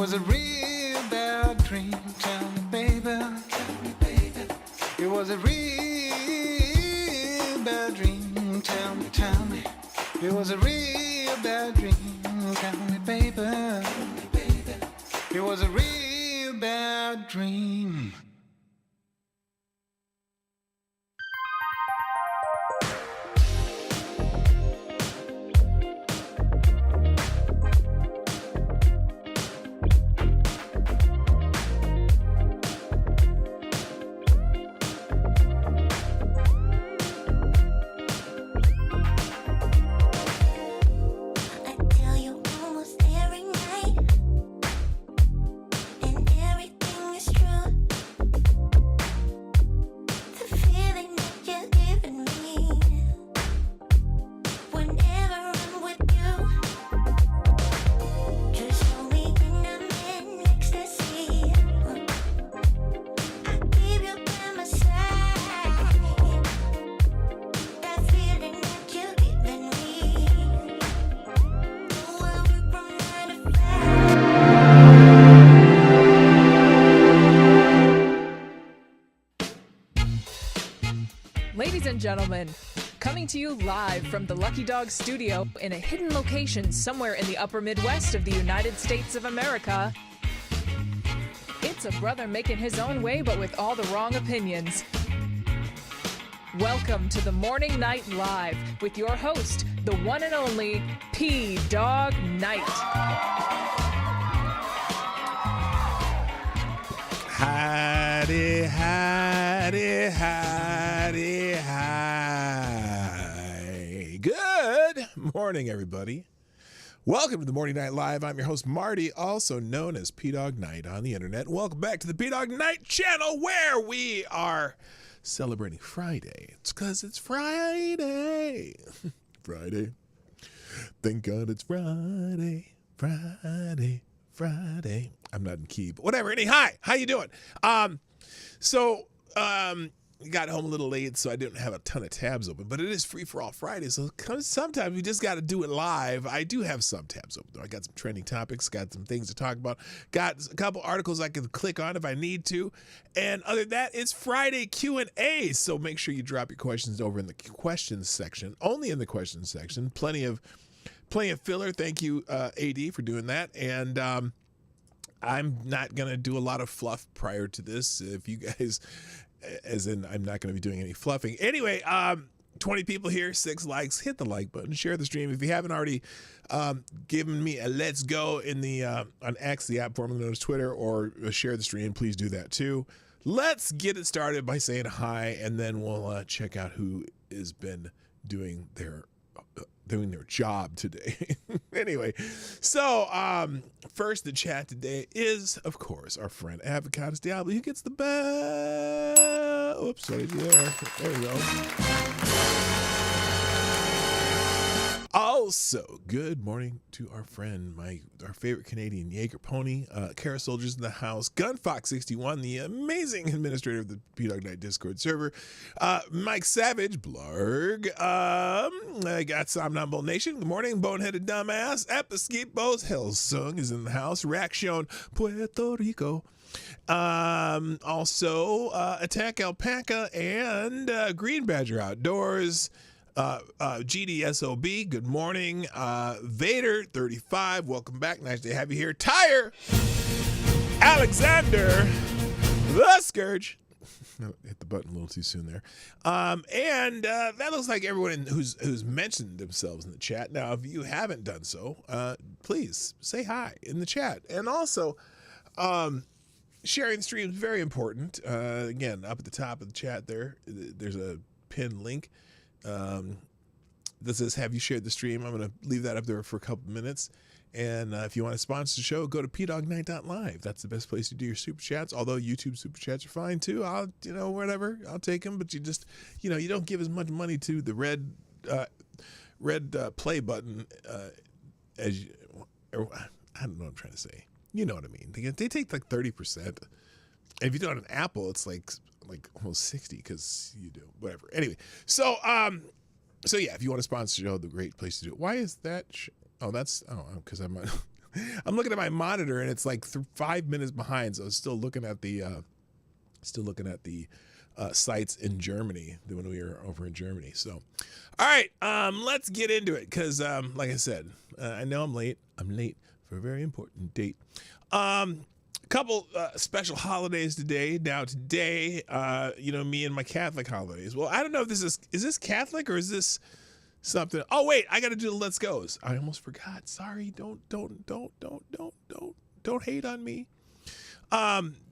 was a real bad dream. Tell me, baby. It was a real bad dream. Tell me. It was a real bad dream. Tell me, baby. It was a real bad dream. Ladies and gentlemen, coming to you live from the Lucky Dog studio in a hidden location somewhere in the upper Midwest of the United States of America, it's a brother making his own way but with all the wrong opinions. Welcome to the Morning Night Live with your host, the one and only P-Dog Night. Howdy, howdy, howdy, hi. Good morning, everybody. Welcome to the Morning Night Live. I'm your host, Marty, also known as P-Dog Night on the internet. Welcome back to the P-Dog Night channel where we are celebrating Friday. It's because it's Friday. Friday. Thank God it's Friday. Friday. I'm not in key, but whatever. Hi, how you doing? Got home a little late, so I didn't have a ton of tabs open, but it is Free for All Friday, so sometimes we just got to do it live. I do have some tabs open, though. I got some trending topics, got some things to talk about, got a couple articles I can click on if I need to, and other than that, it's Friday Q&A, so make sure you drop your questions over in the questions section, only in the questions section. Plenty of filler. Thank you, AD, for doing that, and I'm not going to do a lot of fluff prior to this. If you guys, as in I'm not going to be doing any fluffing. Anyway, 20 people here, 6 likes. Hit the like button. Share the stream. If you haven't already given me a let's go in the on X, the app formerly known as Twitter, or share the stream, please do that too. Let's get it started by saying hi, and then we'll check out who has been doing their job today. Anyway, so first the chat today is, of course, our friend Avocados Diablo. Who gets the bell? Oops, what did you there? There we go. Also, good morning to our friend, our favorite Canadian Jaeger pony, Kara Soldiers in the house, Gunfox61, the amazing administrator of the P-Dog Night Discord server, Mike Savage, Blarg, I got Somnambule Nation, good morning, Boneheaded Dumbass, Episkeepos, Hellsung is in the house, Rackshone, Puerto Rico, also Attack Alpaca and Green Badger Outdoors, GDSOB, good morning. Vader 35, welcome back. Nice to have you here. Tyre, Alexander, the Scourge. Hit the button a little too soon there. And that looks like everyone who's mentioned themselves in the chat. Now, if you haven't done so, please say hi in the chat. And also, sharing the stream is very important. Again, up at the top of the chat there's a pinned link. That says, have you shared the stream? I'm going to leave that up there for a couple minutes. And if you want to sponsor the show, go to pdognight.live. That's the best place to do your super chats. Although YouTube super chats are fine too. Whatever. I'll take them. But you just, you don't give as much money to the red play button as you, or, I don't know what I'm trying to say. You know what I mean. They take like 30%. And if you do it on an Apple, it's like almost 60 because you do whatever. Anyway, so yeah, if you want to sponsor the show, the great place to do it. Why is that? Because I'm on I'm looking at my monitor and it's like 5 minutes behind. So I was still looking at the sites in Germany when we were over in Germany. So, all right, let's get into it because, like I said, I know I'm late. I'm late for a very important date. A couple special holidays today. Now today, me and my Catholic holidays. Well, I don't know if is this Catholic or is this something? Oh wait, I got to do the Let's Go's. I almost forgot. Sorry. Don't hate on me.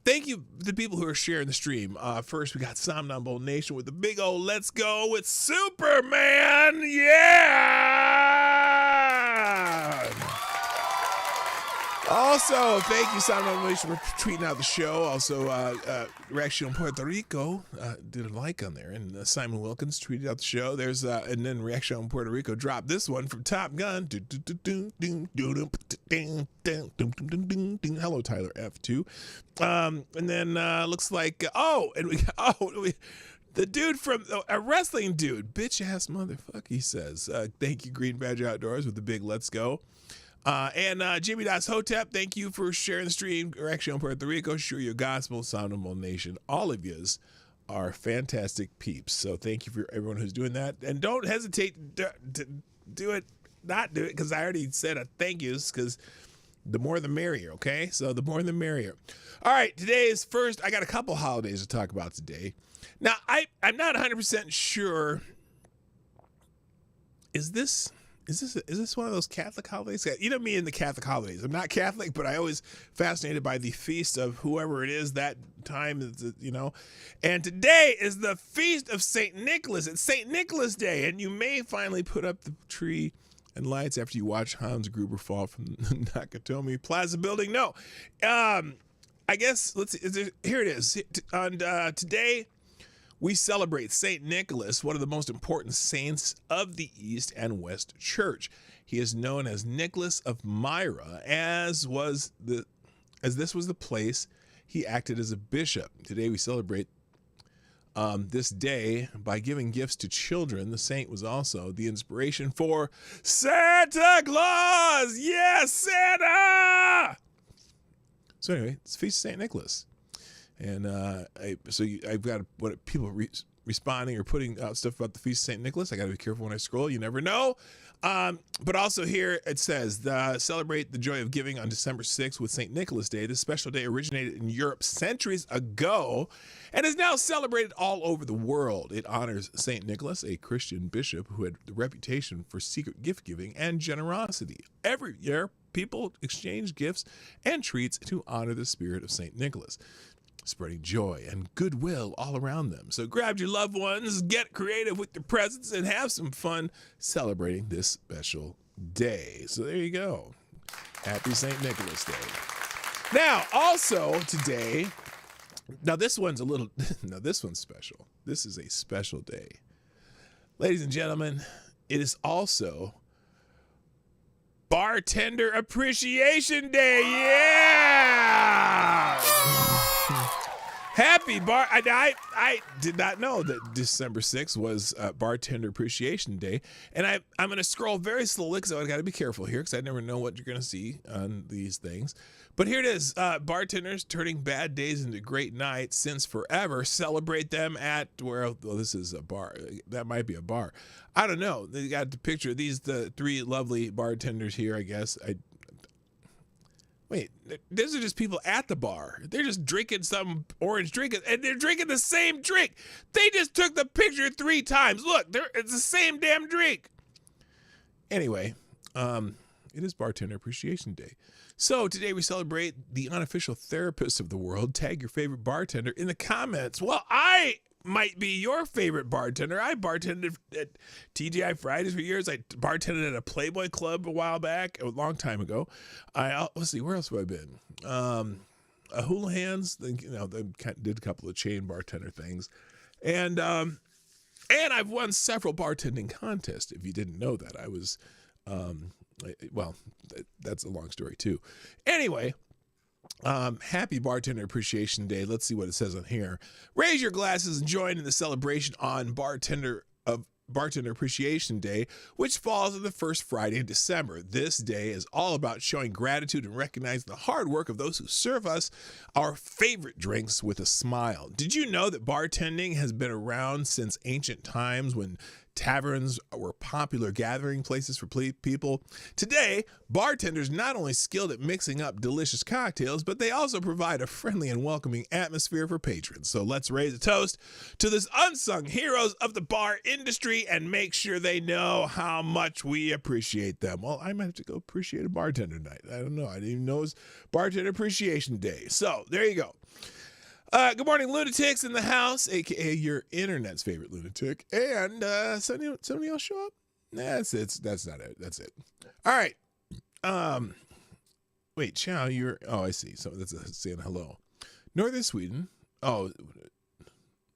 Thank you to the people who are sharing the stream. First, we got Somnambule Nation with the big old Let's Go with Superman. Yeah! Also, thank you, Somnambule Nation, for tweeting out the show. Also, Reaction Puerto Rico did a like on there. And Simon Wilkins tweeted out the show. There's and then Reaction Puerto Rico dropped this one from Top Gun. Hello, Tyler F2. And then looks like the dude from a wrestling dude, bitch ass motherfucker. He says, "Thank you, Green Badge Outdoors, with the big Let's Go." And Jimmy Das Hotep, thank you for sharing the stream. Reaction Puerto Rico, Sure Your Gospel, Soundable Nation. All of yous are fantastic peeps. So thank you for everyone who's doing that. And don't hesitate to not do it, because I already said a thank yous, because the more the merrier, okay? So the more the merrier. All right, today is first. I got a couple holidays to talk about today. Now, I'm not 100% sure. Is this one of those Catholic holidays? You know me and the Catholic holidays. I'm not Catholic, but I always fascinated by the feast of whoever it is that time, And today is the feast of St. Nicholas. It's St. Nicholas Day, and you may finally put up the tree and lights after you watch Hans Gruber fall from the Nakatomi Plaza building. No, I guess here it is. Today, we celebrate St. Nicholas, one of the most important saints of the East and West Church. He is known as Nicholas of Myra, as this was the place he acted as a bishop. Today we celebrate this day by giving gifts to children. The saint was also the inspiration for Santa Claus. Yes, Santa! So anyway, it's the Feast of St. Nicholas. And I've got what people responding or putting out stuff about the Feast of St. Nicholas. I got to be careful when I scroll. You never know. But also here it says, celebrate the joy of giving on December 6th with St. Nicholas Day. This special day originated in Europe centuries ago and is now celebrated all over the world. It honors St. Nicholas, a Christian bishop who had the reputation for secret gift giving and generosity. Every year, people exchange gifts and treats to honor the spirit of St. Nicholas, spreading joy and goodwill all around them. So grab your loved ones, get creative with your presents, and have some fun celebrating this special day. So there you go. Happy St. Nicholas Day. Now, also today, this one's special. This is a special day. Ladies and gentlemen, it is also Bartender Appreciation Day. Yeah! Happy bar! I did not know that December 6th was Bartender Appreciation Day, and I'm going to scroll very slowly because I got to be careful here because I never know what you're going to see on these things. But here it is: bartenders turning bad days into great nights since forever. Celebrate them at this is a bar. That might be a bar. I don't know. They got the picture. The three lovely bartenders here. I guess Wait, these are just people at the bar. They're just drinking some orange drink, and they're drinking the same drink. They just took the picture 3 times. Look, it's the same damn drink. Anyway, it is Bartender Appreciation Day. So today we celebrate the unofficial therapist of the world. Tag your favorite bartender in the comments. Well, I might be your favorite bartender. I bartended at TGI Fridays for years. I bartended at a Playboy Club a while back, a long time ago. Let's see, where else have I been? Houlihan's, they did a couple of chain bartender things. And I've won several bartending contests. If you didn't know that, I was, that's a long story too. Anyway, happy Bartender Appreciation Day. Let's see what it says on here. Raise your glasses and join in the celebration on Bartender Bartender Appreciation Day, which falls on the first Friday in December. This day is all about showing gratitude and recognizing the hard work of those who serve us our favorite drinks with a smile. Did you know that bartending has been around since ancient times when taverns were popular gathering places for people? Today, bartenders not only skilled at mixing up delicious cocktails, but they also provide a friendly and welcoming atmosphere for patrons. So let's raise a toast to this unsung heroes of the bar industry and make sure they know how much we appreciate them. Well, I might have to go appreciate a bartender night. I don't know. I didn't even know it was Bartender Appreciation Day. So there you go. Good morning, lunatics in the house, a.k.a. your internet's favorite lunatic. And somebody else show up? Nah, that's it. That's not it. That's it. All right. Wait, Chow, I see. So that's saying hello. Northern Sweden. Oh,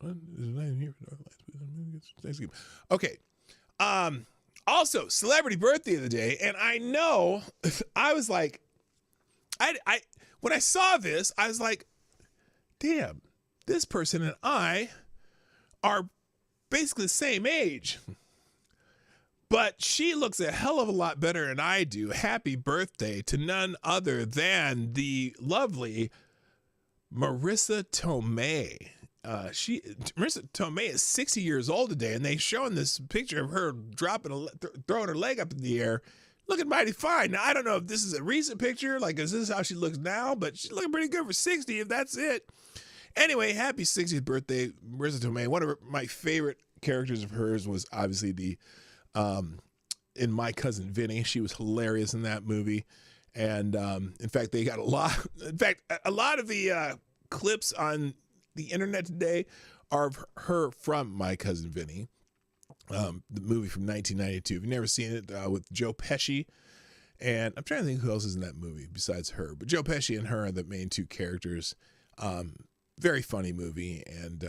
what? Is it not even here for Thanksgiving? Okay. Also, celebrity birthday of the day. And I know, I was like, when I saw this, I was like, damn, this person and I are basically the same age. But she looks a hell of a lot better than I do. Happy birthday to none other than the lovely Marissa Tomei. Marissa Tomei is 60 years old today, and they showing this picture of her throwing her leg up in the air, looking mighty fine. Now, I don't know if this is a recent picture, like is this how she looks now, but she's looking pretty good for 60 if that's it. Anyway, happy 60th birthday, Marissa Tomei. One of my favorite characters of hers was obviously in My Cousin Vinny. She was hilarious in that movie. And in fact, they got a lot of the clips on the internet today are of her from My Cousin Vinny, the movie from 1992. If you've never seen it, with Joe Pesci. And I'm trying to think who else is in that movie besides her. But Joe Pesci and her are the main two characters. Very funny movie, and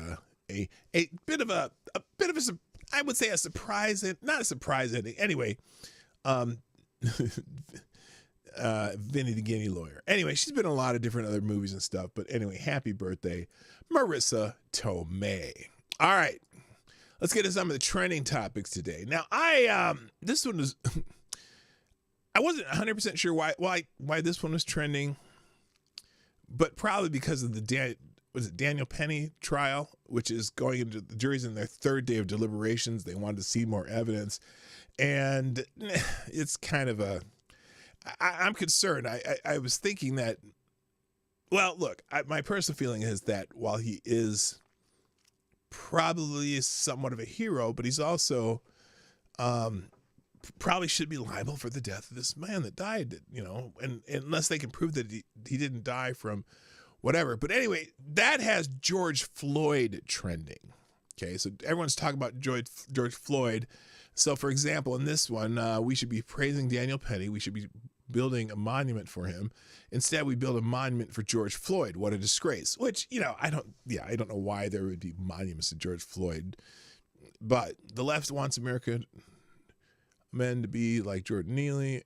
a bit of a I would say a surprise, not a surprise ending. Anyway, Vinny the Guinea Lawyer. Anyway, she's been in a lot of different other movies and stuff. But anyway, happy birthday, Marissa Tomei. All right, let's get to some of the trending topics today. Now, this one was I wasn't 100% sure why this one was trending, but probably because of the Daniel Penny trial, which is going into the jury's in their third day of deliberations. They wanted to see more evidence, and it's kind of I'm concerned. I was thinking that, well, look, my personal feeling is that while he is probably somewhat of a hero, but he's also probably should be liable for the death of this man that died, and unless they can prove that he didn't die from whatever. But anyway, that has George Floyd trending. Okay, so everyone's talking about George Floyd. So, for example, in this one, we should be praising Daniel Penny. We should be building a monument for him. Instead, we build a monument for George Floyd. What a disgrace. Which, I don't know why there would be monuments to George Floyd. But the left wants American men to be like Jordan Neely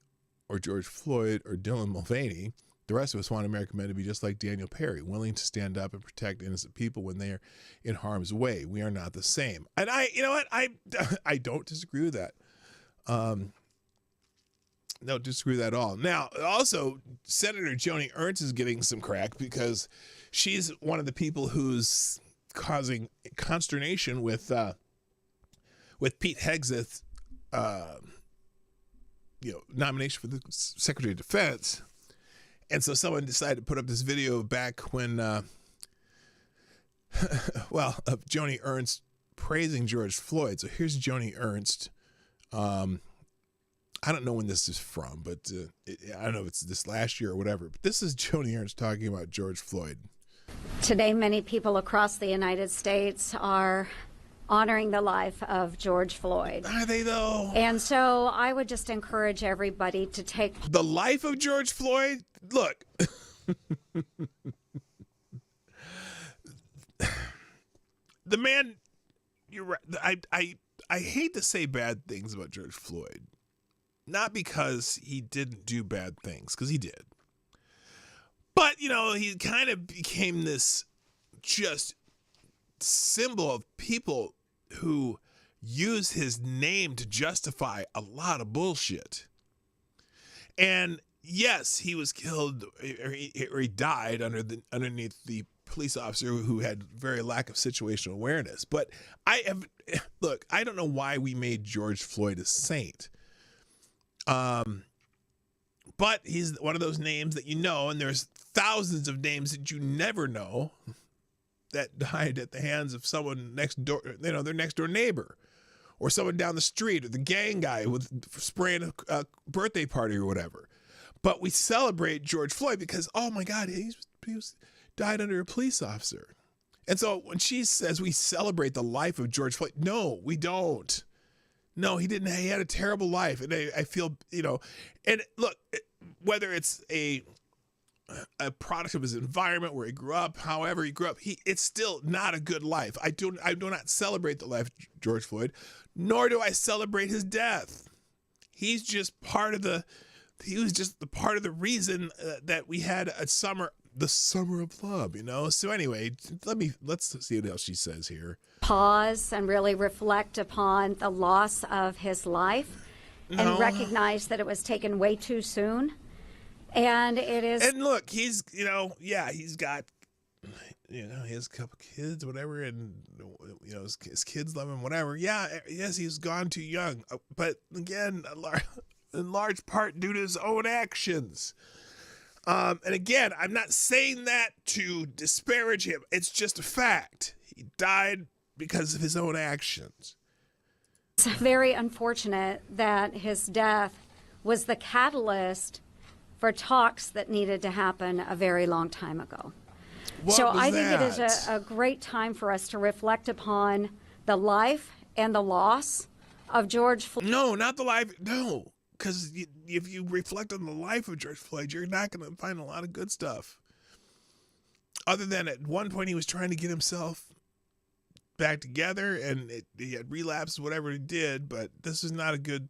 or George Floyd or Dylan Mulvaney. The rest of us want American men to be just like Daniel Perry, willing to stand up and protect innocent people when they are in harm's way. We are not the same. And I don't disagree with that. Don't disagree with that at all. Now, also, Senator Joni Ernst is getting some crack because she's one of the people who's causing consternation with Pete Hegseth's nomination for the Secretary of Defense. And so someone decided to put up this video back when, of Joni Ernst praising George Floyd. So here's Joni Ernst. I don't know when this is from, but I don't know if it's this last year or whatever. But this is Joni Ernst talking about George Floyd. Today, many people across the United States are honoring the life of George Floyd. Are they, though? And so I would just encourage everybody to take the life of George Floyd. Look, the man, you're right. I hate to say bad things about George Floyd, not because he didn't do bad things, because he did. But, he kind of became this just symbol of people who use his name to justify a lot of bullshit. And yes, he was killed, or he died underneath the police officer who had very lack of situational awareness. But I don't know why we made George Floyd a saint. But he's one of those names that you know, and there's thousands of names that you never know that died at the hands of someone next door, their next door neighbor, or someone down the street, or the gang guy with spraying a birthday party or whatever. But we celebrate George Floyd because, oh my God, he died under a police officer. And so when she says we celebrate the life of George Floyd, no, we don't. No, he didn't. He had a terrible life. And I feel, and look, whether it's a product of his environment where he grew up, however he grew up, it's still not a good life. I do not celebrate the life of George Floyd, nor do I celebrate his death. He was just part of the reason that we had the summer of love, So anyway, let's see what else she says here. Pause and really reflect upon the loss of his life and recognize that it was taken way too soon. And it is. And look, he's got, he has a couple kids, whatever, and, his kids love him, whatever. Yeah, yes, he's gone too young. But again, in large part due to his own actions. And again, I'm not saying that to disparage him. It's just a fact. He died because of his own actions. It's very unfortunate that his death was the catalyst for talks that needed to happen a very long time ago. I think it is a great time for us to reflect upon the life and the loss of George Floyd. No, not the life. No, because if you reflect on the life of George Floyd, you're not going to find a lot of good stuff. Other than at one point he was trying to get himself back together, and he had relapsed, whatever he did, but this is not a good.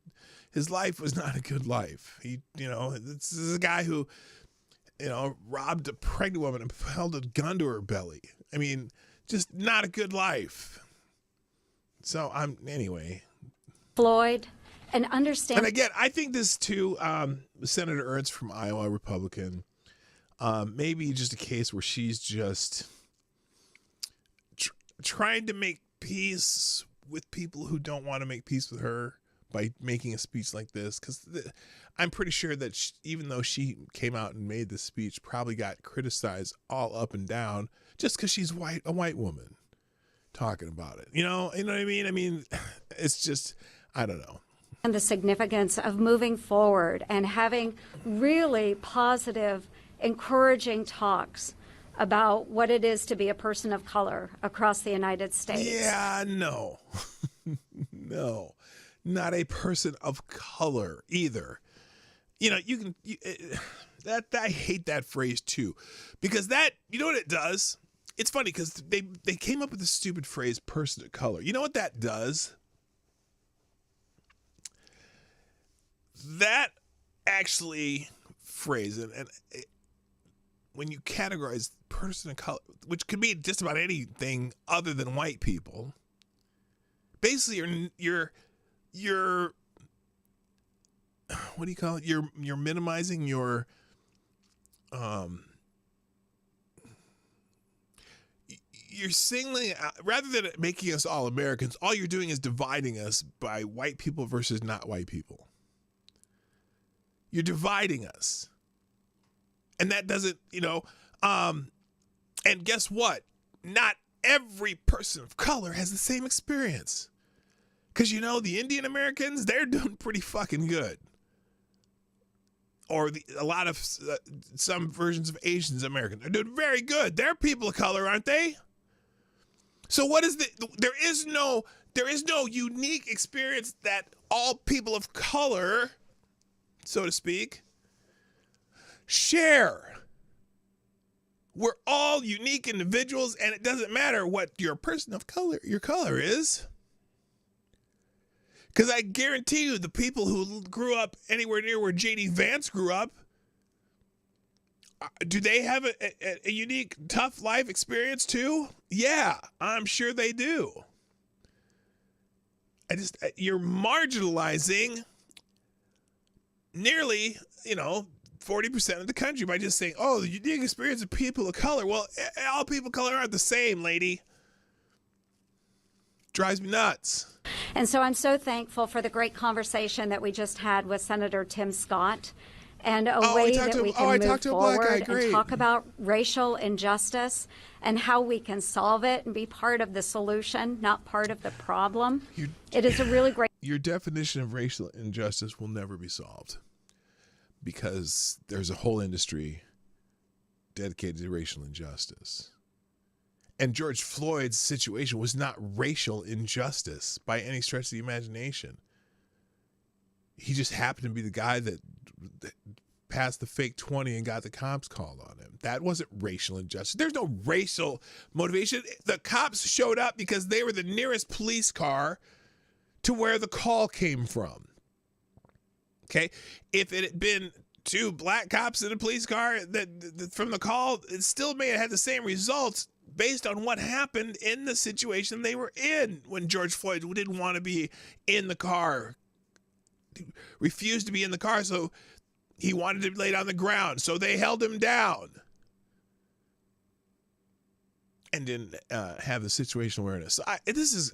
His life was not a good life. This is a guy who, robbed a pregnant woman and held a gun to her belly. I mean, just not a good life. So anyway. Floyd, and understand. And again, I think this too, Senator Ernst from Iowa, Republican, maybe just a case where she's just trying to make peace with people who don't want to make peace with her by making a speech like this, because I'm pretty sure that even though she came out and made this speech, probably got criticized all up and down just because she's a white woman talking about it. You know what I mean? I mean, it's just, I don't know. And the significance of moving forward and having really positive, encouraging talks about what it is to be a person of color across the United States. Yeah, no. No, not a person of color either. I hate that phrase too, because that, you know what it does? It's funny because they came up with this stupid phrase, person of color. You know what that does? That actually phrase, and when you categorize person of color, which could be just about anything other than white people, basically you're what do you call it? You're minimizing your you're singling out, rather than making us all Americans, all you're doing is dividing us by white people versus not white people. You're dividing us. And that doesn't, and guess what? Not every person of color has the same experience. Because, the Indian Americans, they're doing pretty fucking good. Or a lot of some versions of Asians Americans, they're doing very good. They're people of color, aren't they? So what is there is no unique experience that all people of color, so to speak, share. We're all unique individuals, and it doesn't matter what your color is. Because I guarantee you, the people who grew up anywhere near where J.D. Vance grew up, do they have a unique, tough life experience too? Yeah, I'm sure they do. you're marginalizing nearly, 40% of the country by just saying, oh, the unique experience of people of color. Well, all people of color aren't the same, lady. Drives me nuts. And so I'm so thankful for the great conversation that we just had with Senator Tim Scott, and a way that we can move forward and talk about racial injustice and how we can solve it and be part of the solution, not part of the problem. It is a really great... Your definition of racial injustice will never be solved because there's a whole industry dedicated to racial injustice. And George Floyd's situation was not racial injustice by any stretch of the imagination. He just happened to be the guy that passed the fake 20 and got the cops called on him. That wasn't racial injustice. There's no racial motivation. The cops showed up because they were the nearest police car to where the call came from. Okay? If it had been two black cops in a police car that from the call, it still may have had the same results based on what happened in the situation they were in when George Floyd didn't want to be in the car. He refused to be in the car, so he wanted to lay down on the ground. So they held him down and didn't have the situational awareness. So this is...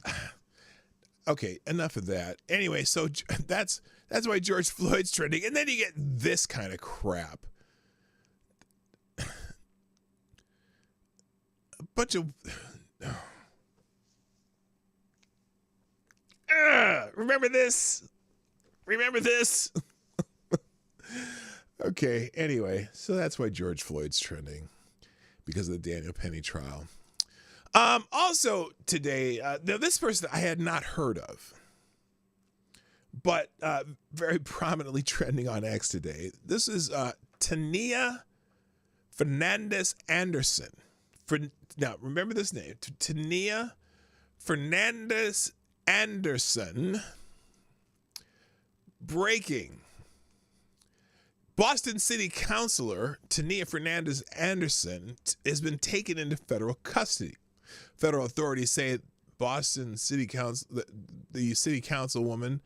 Okay, enough of that. Anyway, so that's why George Floyd's trending. And then you get this kind of crap. A bunch of... remember this? Remember this? Okay, anyway, so that's why George Floyd's trending, because of the Daniel Penny trial. Also today, now this person I had not heard of, but very prominently trending on X today. This is Tania Fernandez Anderson. Now, remember this name, Tania Fernandez Anderson. Breaking. Boston City Councilor Tania Fernandez Anderson has been taken into federal custody. Federal authorities say Boston City Council, the city councilwoman,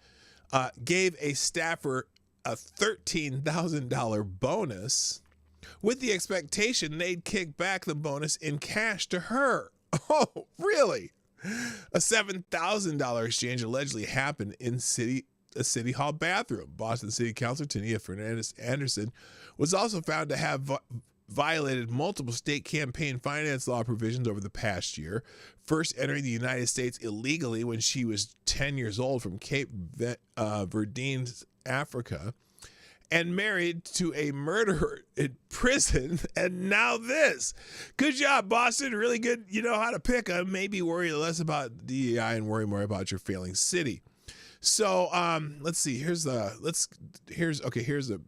gave a staffer a $13,000 bonus with the expectation they'd kick back the bonus in cash to her. Oh, really? A $7,000 exchange allegedly happened in a city hall bathroom. Boston City Councilor Tania Fernandez Anderson was also found to have violated multiple state campaign finance law provisions over the past year, first entering the United States illegally when she was 10 years old from Cape Verde, Africa, and married to a murderer in prison, and now this. Good job, Boston. Really good. You know how to pick them. Maybe worry less about DEI and worry more about your failing city. So let's see. Here's a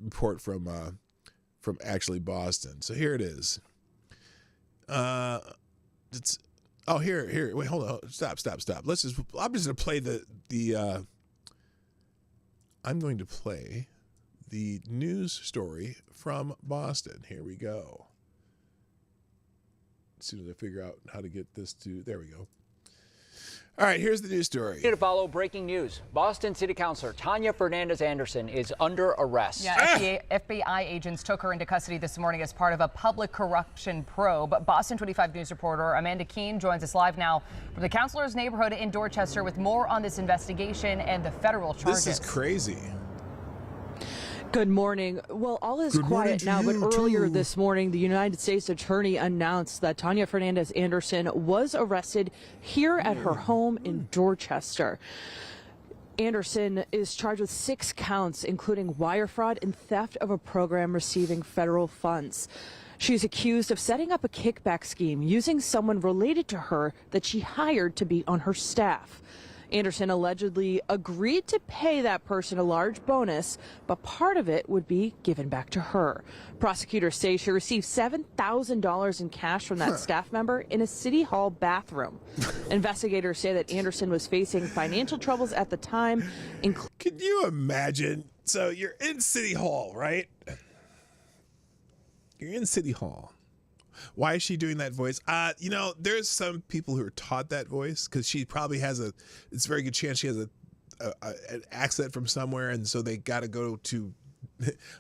report from actually Boston. So here it is. Here. Wait, hold on. Stop. I'm just gonna play I'm going to play the news story from Boston. Here we go. As soon as I figure out how to get this there we go. All right, here's the news story. To follow breaking news. Boston City Councilor Tania Fernandez Anderson is under arrest. Yeah, FBI agents took her into custody this morning as part of a public corruption probe. Boston 25 News reporter Amanda Keene joins us live now from the councilor's neighborhood in Dorchester with more on this investigation and the federal charges. This is crazy. Good morning. Well, all is quiet now, but earlier this morning, the United States Attorney announced that Tania Fernandez Anderson was arrested here at her home in Dorchester. Anderson is charged with 6 counts, including wire fraud and theft of a program receiving federal funds. She's accused of setting up a kickback scheme using someone related to her that she hired to be on her staff. Anderson allegedly agreed to pay that person a large bonus, but part of it would be given back to her. Prosecutors say she received $7,000 in cash from that staff member in a city hall bathroom. Investigators say that Anderson was facing financial troubles at the time. Can you imagine? So you're in City Hall, right? You're in City Hall. Why is she doing that voice? There's some people who are taught that voice because she probably has it's a very good chance she has a an accent from somewhere, and so they got to go to.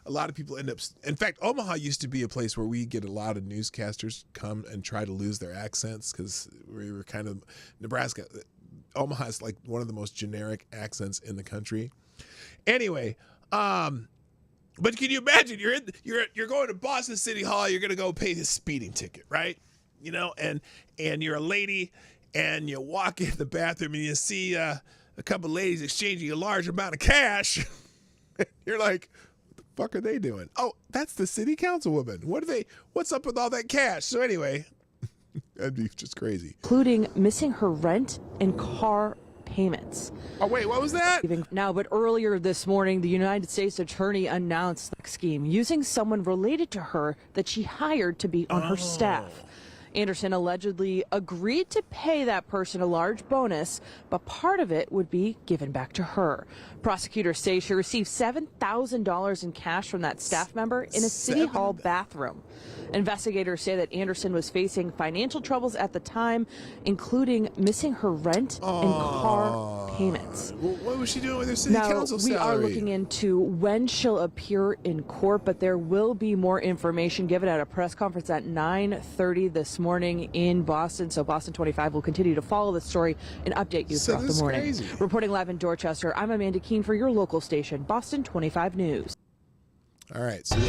A lot of people end up. In fact, Omaha used to be a place where we get a lot of newscasters come and try to lose their accents because we were kind of Nebraska. Omaha is like one of the most generic accents in the country. Anyway, but can you imagine you're going to Boston City Hall, you're going to go pay his speeding ticket, right? You know, and you're a lady and you walk in the bathroom and you see a couple ladies exchanging a large amount of cash. You're like, what the fuck are they doing? Oh, that's the city councilwoman. What's up with all that cash? So anyway, that'd be just crazy. Including missing her rent and car payments. Oh, wait, what was that? Now, but earlier this morning, the United States attorney announced the scheme using someone related to her that she hired to be on her staff. Anderson allegedly agreed to pay that person a large bonus, but part of it would be given back to her. Prosecutors say she received $7,000 in cash from that staff member in a city hall bathroom. Investigators say that Anderson was facing financial troubles at the time, including missing her rent and car payments. Well, what was she doing with her city council salary? We are looking into when she'll appear in court, but there will be more information given at a press conference at 9:30 this morning in Boston. So Boston 25 will continue to follow the story and update you throughout the morning. Crazy. Reporting live in Dorchester, I'm Amanda Keene for your local station, Boston 25 News. All right. So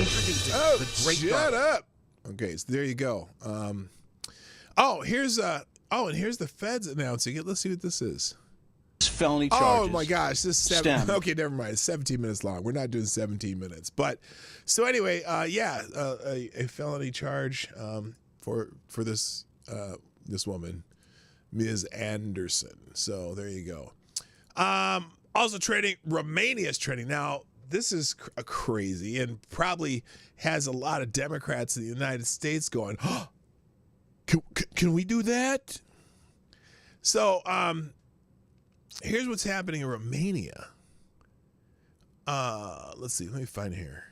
shut up. Okay, so there you go. And here's the feds announcing it. Let's see what this is. Felony charges. Oh my gosh, this is okay, never mind. It's 17 minutes long. We're not doing 17 minutes. But so anyway, a felony charge for this this woman, Ms. Anderson. So there you go. Also trending, Romania's trending. Now, this is crazy and probably has a lot of Democrats in the United States going, oh, can we do that? So here's what's happening in Romania. Let's see. Let me find here.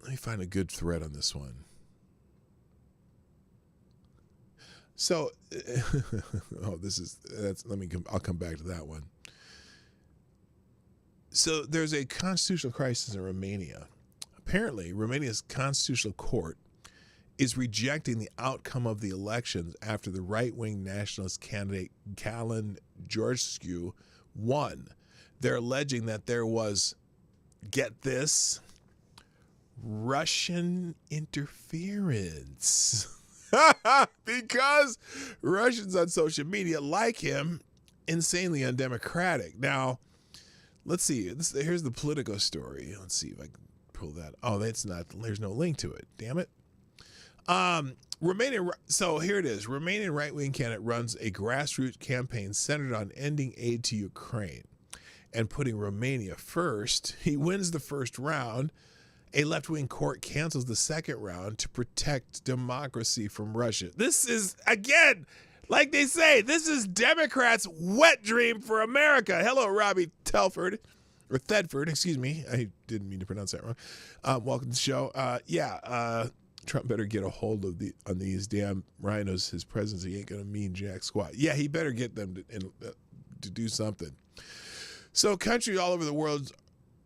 Let me find a good thread on this one. So, I'll come back to that one. So there's a constitutional crisis in Romania. Apparently, Romania's constitutional court is rejecting the outcome of the elections after the right-wing nationalist candidate Calin Georgescu won. They're alleging that there was, get this, Russian interference. Because Russians on social media, like him, insanely undemocratic. Now, let's see. Here's the Politico story. Let's see if I can pull that. Oh, that's not. There's no link to it. Damn it. So here it is. Romanian right-wing candidate runs a grassroots campaign centered on ending aid to Ukraine and putting Romania first. He wins the first round. A left-wing court cancels the second round to protect democracy from Russia. This is, again, like they say, this is Democrats' wet dream for America. Hello, Robbie Telford, or Thedford, excuse me. I didn't mean to pronounce that wrong. Welcome to the show. Trump better get a hold of on these damn rhinos. His presidency ain't going to mean jack squat. Yeah, he better get them to do something. So countries all over the world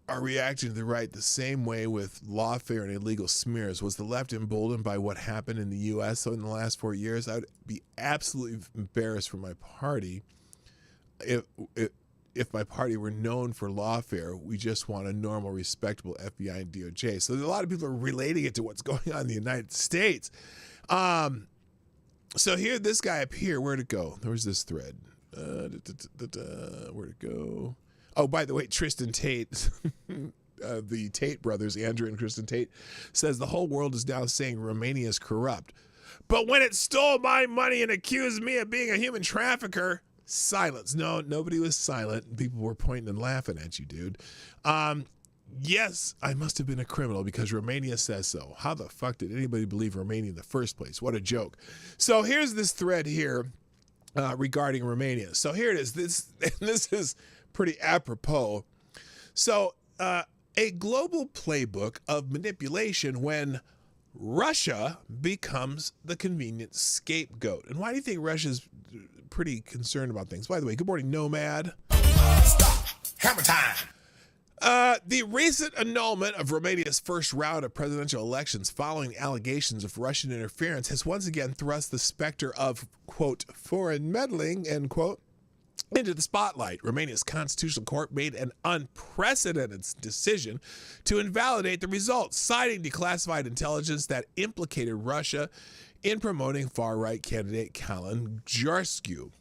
are reacting to the right the same way with lawfare and illegal smears. Was the left emboldened by what happened in the U.S. So in the last 4 years? I would be absolutely embarrassed for my party if my party were known for lawfare. We just want a normal, respectable FBI and DOJ. So a lot of people are relating it to what's going on in the United States. So here, this guy up here, where'd it go? There was this thread. Where'd it go? Oh, by the way, Tristan Tate, the Tate brothers, Andrew and Kristen Tate, says the whole world is now saying Romania is corrupt. But when it stole my money and accused me of being a human trafficker, silence. No, nobody was silent. People were pointing and laughing at you, dude. Yes, I must have been a criminal because Romania says so. How the fuck did anybody believe Romania in the first place? What a joke. So here's this thread here regarding Romania. So here it is. This is pretty apropos. So a global playbook of manipulation when Russia becomes the convenient scapegoat. And why do you think Russia's pretty concerned about things. By the way, good morning, Nomad. Stop. Hammer time. The recent annulment of Romania's first round of presidential elections following allegations of Russian interference has once again thrust the specter of, quote, foreign meddling, end quote, into the spotlight. Romania's constitutional court made an unprecedented decision to invalidate the results, citing declassified intelligence that implicated Russia in promoting far-right candidate Calin Georgescu.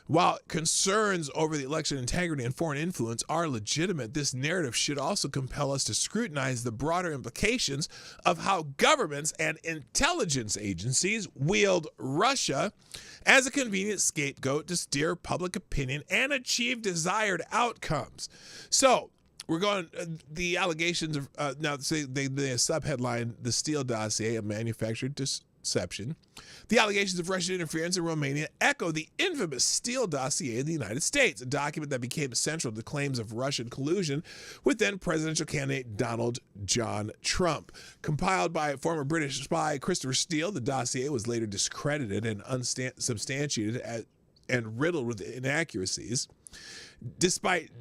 While concerns over the election integrity and foreign influence are legitimate, this narrative should also compel us to scrutinize the broader implications of how governments and intelligence agencies wield Russia as a convenient scapegoat to steer public opinion and achieve desired outcomes. So, we're going, the allegations of, now say the subheadline, the Steele dossier, a manufactured deception. The allegations of Russian interference in Romania echo the infamous Steele dossier in the United States, a document that became central to claims of Russian collusion with then presidential candidate Donald John Trump. Compiled by former British spy Christopher Steele, the dossier was later discredited and unsubstantiated and riddled with inaccuracies. Despite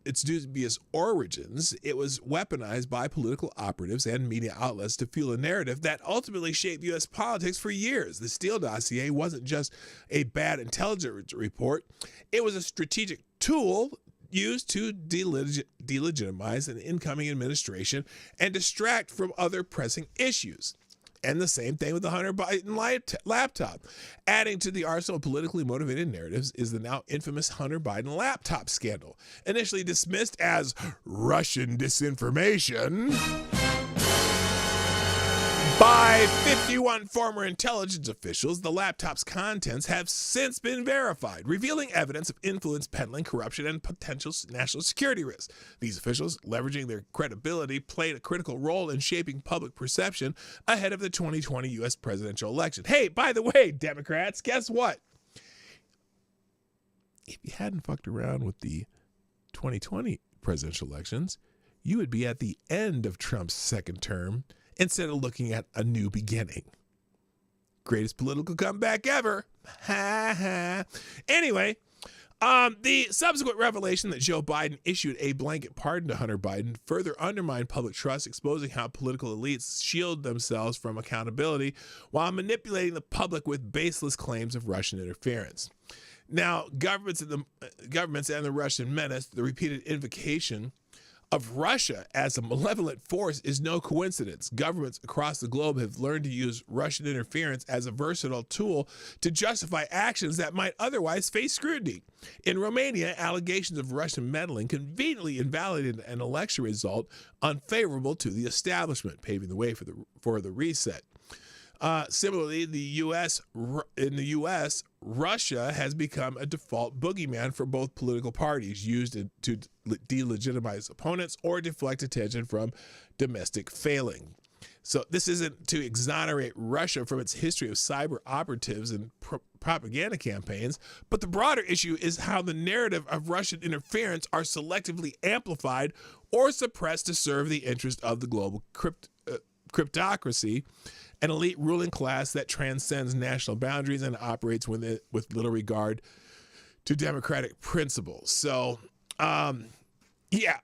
its dubious origins, it was weaponized by political operatives and media outlets to fuel a narrative that ultimately shaped U.S. politics for years. The Steele dossier wasn't just a bad intelligence report, it was a strategic tool used to delegitimize an incoming administration and distract from other pressing issues. And the same thing with the Hunter Biden laptop. Adding to the arsenal of politically motivated narratives is the now infamous Hunter Biden laptop scandal. Initially dismissed as Russian disinformation by 51 former intelligence officials, the laptop's contents have since been verified, revealing evidence of influence peddling, corruption, and potential national security risks. These officials, leveraging their credibility, played a critical role in shaping public perception ahead of the 2020 U.S. presidential election. Hey, by the way, Democrats, guess what? If you hadn't fucked around with the 2020 presidential elections, you would be at the end of Trump's second term instead of looking at a new beginning. Greatest political comeback ever. Ha ha. Anyway, the subsequent revelation that Joe Biden issued a blanket pardon to Hunter Biden further undermined public trust, exposing how political elites shield themselves from accountability while manipulating the public with baseless claims of Russian interference. Now, governments and the Russian menace, the repeated invocation of Russia as a malevolent force is no coincidence. Governments across the globe have learned to use Russian interference as a versatile tool to justify actions that might otherwise face scrutiny. In Romania, allegations of Russian meddling conveniently invalidated an election result unfavorable to the establishment, paving the way for the reset. Similarly, in the U.S., Russia has become a default boogeyman for both political parties, used to delegitimize opponents or deflect attention from domestic failing. So this isn't to exonerate Russia from its history of cyber operatives and propaganda campaigns, but the broader issue is how the narrative of Russian interference are selectively amplified or suppressed to serve the interest of the global cryptocracy, an elite ruling class that transcends national boundaries and operates with little regard to democratic principles. So, yeah,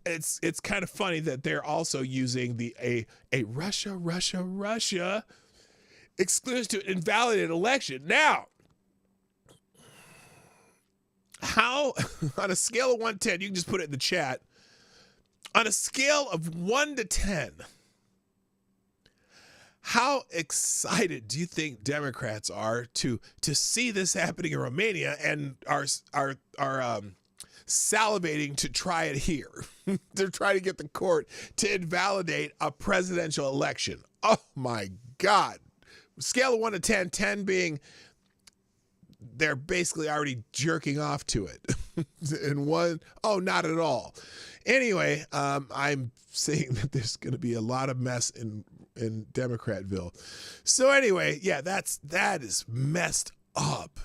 it's kind of funny that they're also using a Russia exclusive to invalidate election. Now, how on a scale of 1 to 10, you can just put it in the chat. On a scale of 1 to 10. How excited do you think Democrats are to see this happening in Romania and are salivating to try it here? They're trying to get the court to invalidate a presidential election. Oh my God. Scale of 1 to 10, 10 being they're basically already jerking off to it. And 1, oh, not at all. Anyway, I'm saying that there's going to be a lot of mess in Democratville. So anyway, yeah, that is messed up.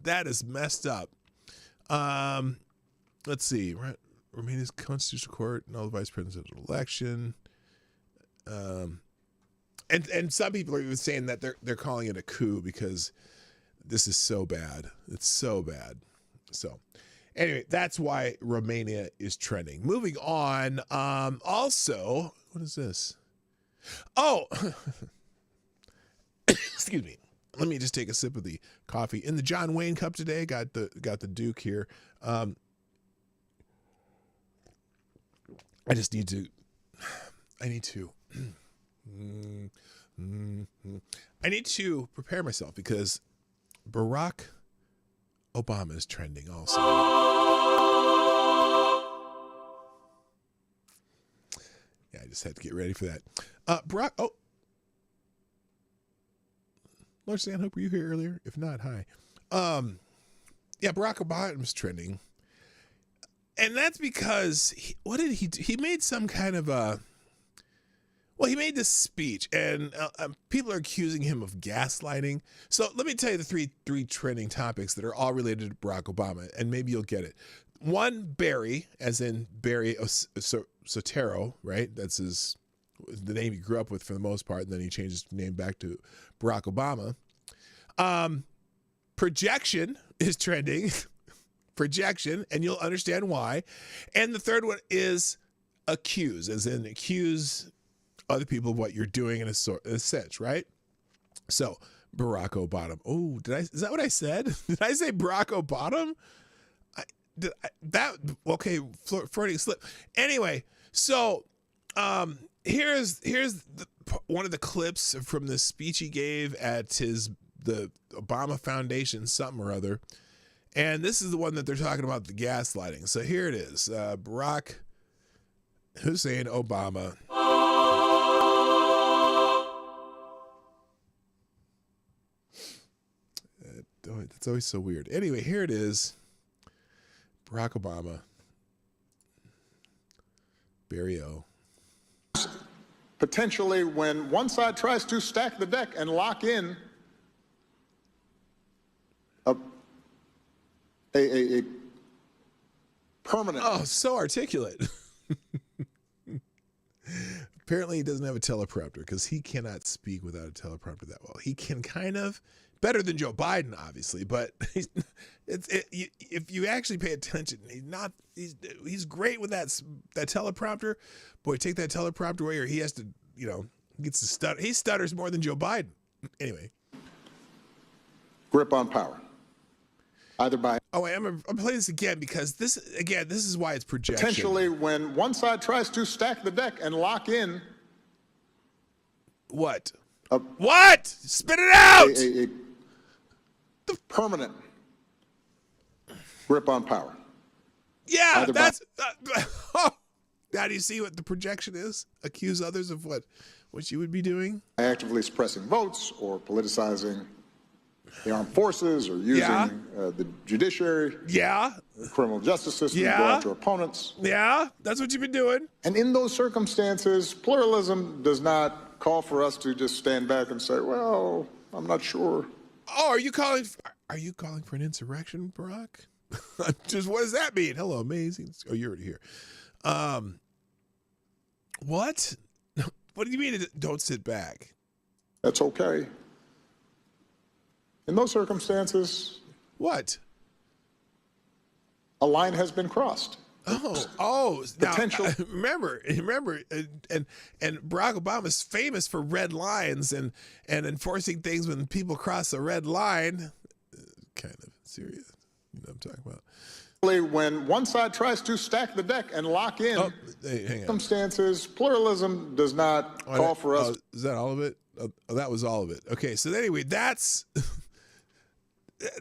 That is messed up. Let's see. Romania's constitutional court nullifies vice presidential election. And some people are even saying that they're calling it a coup because This is so bad. It's so bad. So anyway, that's why Romania is trending. Moving on. Also, what is this? Oh, excuse me. Let me just take a sip of the coffee in the John Wayne cup today. Got the Duke here. I need to prepare myself because Barack Obama is trending also. Yeah, I just had to get ready for that. Lord Stanhope, were you here earlier? If not, hi. Yeah, Barack Obama is trending. And that's because, what did he do? He made some kind of he made this speech, and people are accusing him of gaslighting. So let me tell you the three trending topics that are all related to Barack Obama, and maybe you'll get it. One, Barry, as in Barry Soetoro, right? That's the name he grew up with for the most part, and then he changed his name back to Barack Obama. Projection is trending. Projection, and you'll understand why. And the third one is accuse, as in accuse other people of what you're doing in a sense, right? So Barack Obama. Oh, is that what I said? Did I say Barack Obama? Freudian slip. Anyway, so here's one of the clips from the speech he gave at the Obama Foundation, something or other. And this is the one that they're talking about, the gaslighting. So here it is. Barack Hussein Obama. It's always so weird. Anyway, here it is. Barack Obama. Barry O. Potentially, when one side tries to stack the deck and lock in a permanent. Oh, so articulate. Apparently he doesn't have a teleprompter because he cannot speak without a teleprompter that well. He can kind of, better than Joe Biden, obviously, but if you actually pay attention, he's great with that teleprompter. Boy, take that teleprompter away or he has to, gets to stutter. He stutters more than Joe Biden. Anyway. Grip on power. Either by... Oh, I'm going to play this again because this is why it's projection. Potentially, when one side tries to stack the deck and lock in... What? What? Spit it out! The permanent grip on power. Yeah, that's... now do you see what the projection is? Accuse others of what you would be doing? By actively suppressing votes or politicizing the armed forces or using the judiciary, the criminal justice system to go after opponents. Yeah, that's what you've been doing. And in those circumstances, pluralism does not call for us to just stand back and say, well, I'm not sure. Oh, are you calling for an insurrection, Barack? Just what does that mean? Hello, amazing. Oh, you're already here. What? What do you mean don't sit back? That's okay. In those circumstances, what? A line has been crossed. Oh! Now, remember, and Barack Obama's famous for red lines and enforcing things when people cross a red line. Kind of serious, you know what I'm talking about. When one side tries to stack the deck and lock in circumstances, pluralism does not call for us. Is that all of it? That was all of it. Okay, so anyway, that's.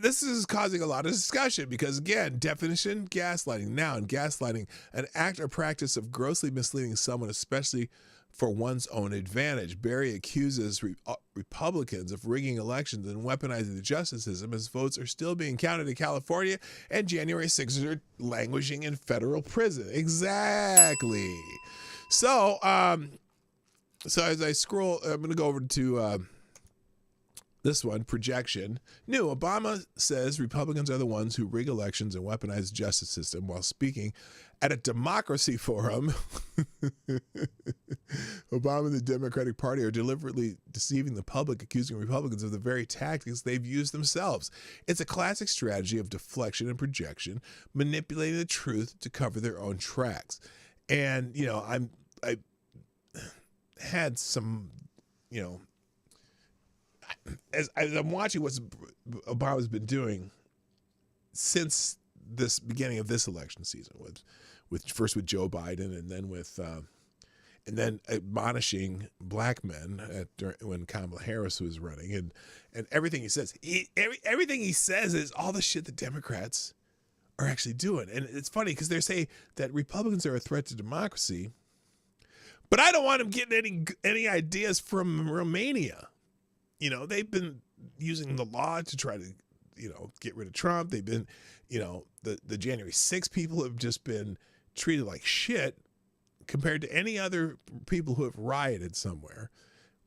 This is causing a lot of discussion because, again, definition, gaslighting. Noun, gaslighting, an act or practice of grossly misleading someone, especially for one's own advantage. Barry accuses Republicans of rigging elections and weaponizing the justice system as votes are still being counted in California and January 6ers are languishing in federal prison. Exactly. So, so as I scroll, I'm going to go over to... this one, projection. New, Obama says Republicans are the ones who rig elections and weaponize the justice system while speaking at a democracy forum Obama and the Democratic Party are deliberately deceiving the public, accusing Republicans of the very tactics they've used themselves. It's a classic strategy of deflection and projection, manipulating the truth to cover their own tracks. And, you know, I had some, you know, as I'm watching what Obama's been doing since this beginning of this election season, with first with Joe Biden and then admonishing black men when Kamala Harris was running, and everything he says, everything he says is all the shit that Democrats are actually doing. And it's funny because they say that Republicans are a threat to democracy, but I don't want them getting any ideas from Romania. You know, they've been using the law to try to, you know, get rid of Trump. They've been, you know, the January 6th people have just been treated like shit compared to any other people who have rioted somewhere.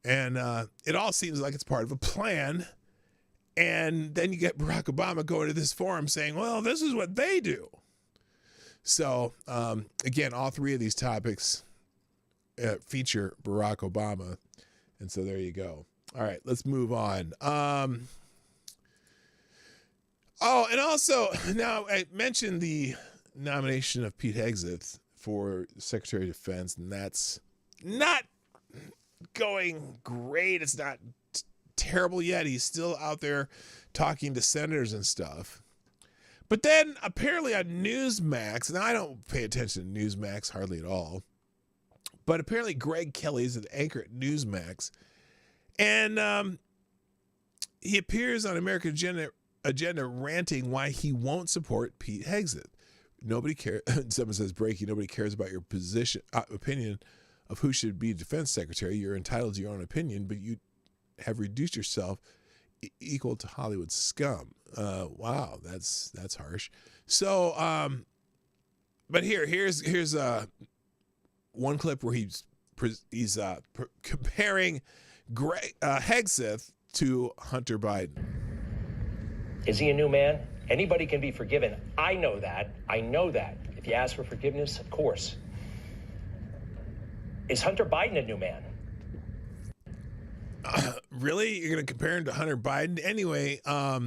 And it all seems like it's part of a plan. And then you get Barack Obama going to this forum saying, well, this is what they do. So, again, all three of these topics feature Barack Obama. And so there you go. All right, let's move on. Oh, and also, now I mentioned the nomination of Pete Hegseth for Secretary of Defense, and that's not going great. It's not terrible yet. He's still out there talking to senators and stuff. But then apparently on Newsmax, and I don't pay attention to Newsmax hardly at all, but apparently Greg Kelly is an anchor at Newsmax, and he appears on American Agenda ranting why he won't support Pete Hegseth. Nobody cares. Someone says, breaking, nobody cares about your opinion of who should be defense secretary. You're entitled to your own opinion, but you have reduced yourself equal to Hollywood scum. Wow, that's harsh. So, but here's one clip where he's comparing Greg Hegseth to Hunter Biden. Is he a new man? Anybody can be forgiven. I know that. I know that. If you ask for forgiveness, of course. Is Hunter Biden a new man? Really? You're going to compare him to Hunter Biden? Anyway, let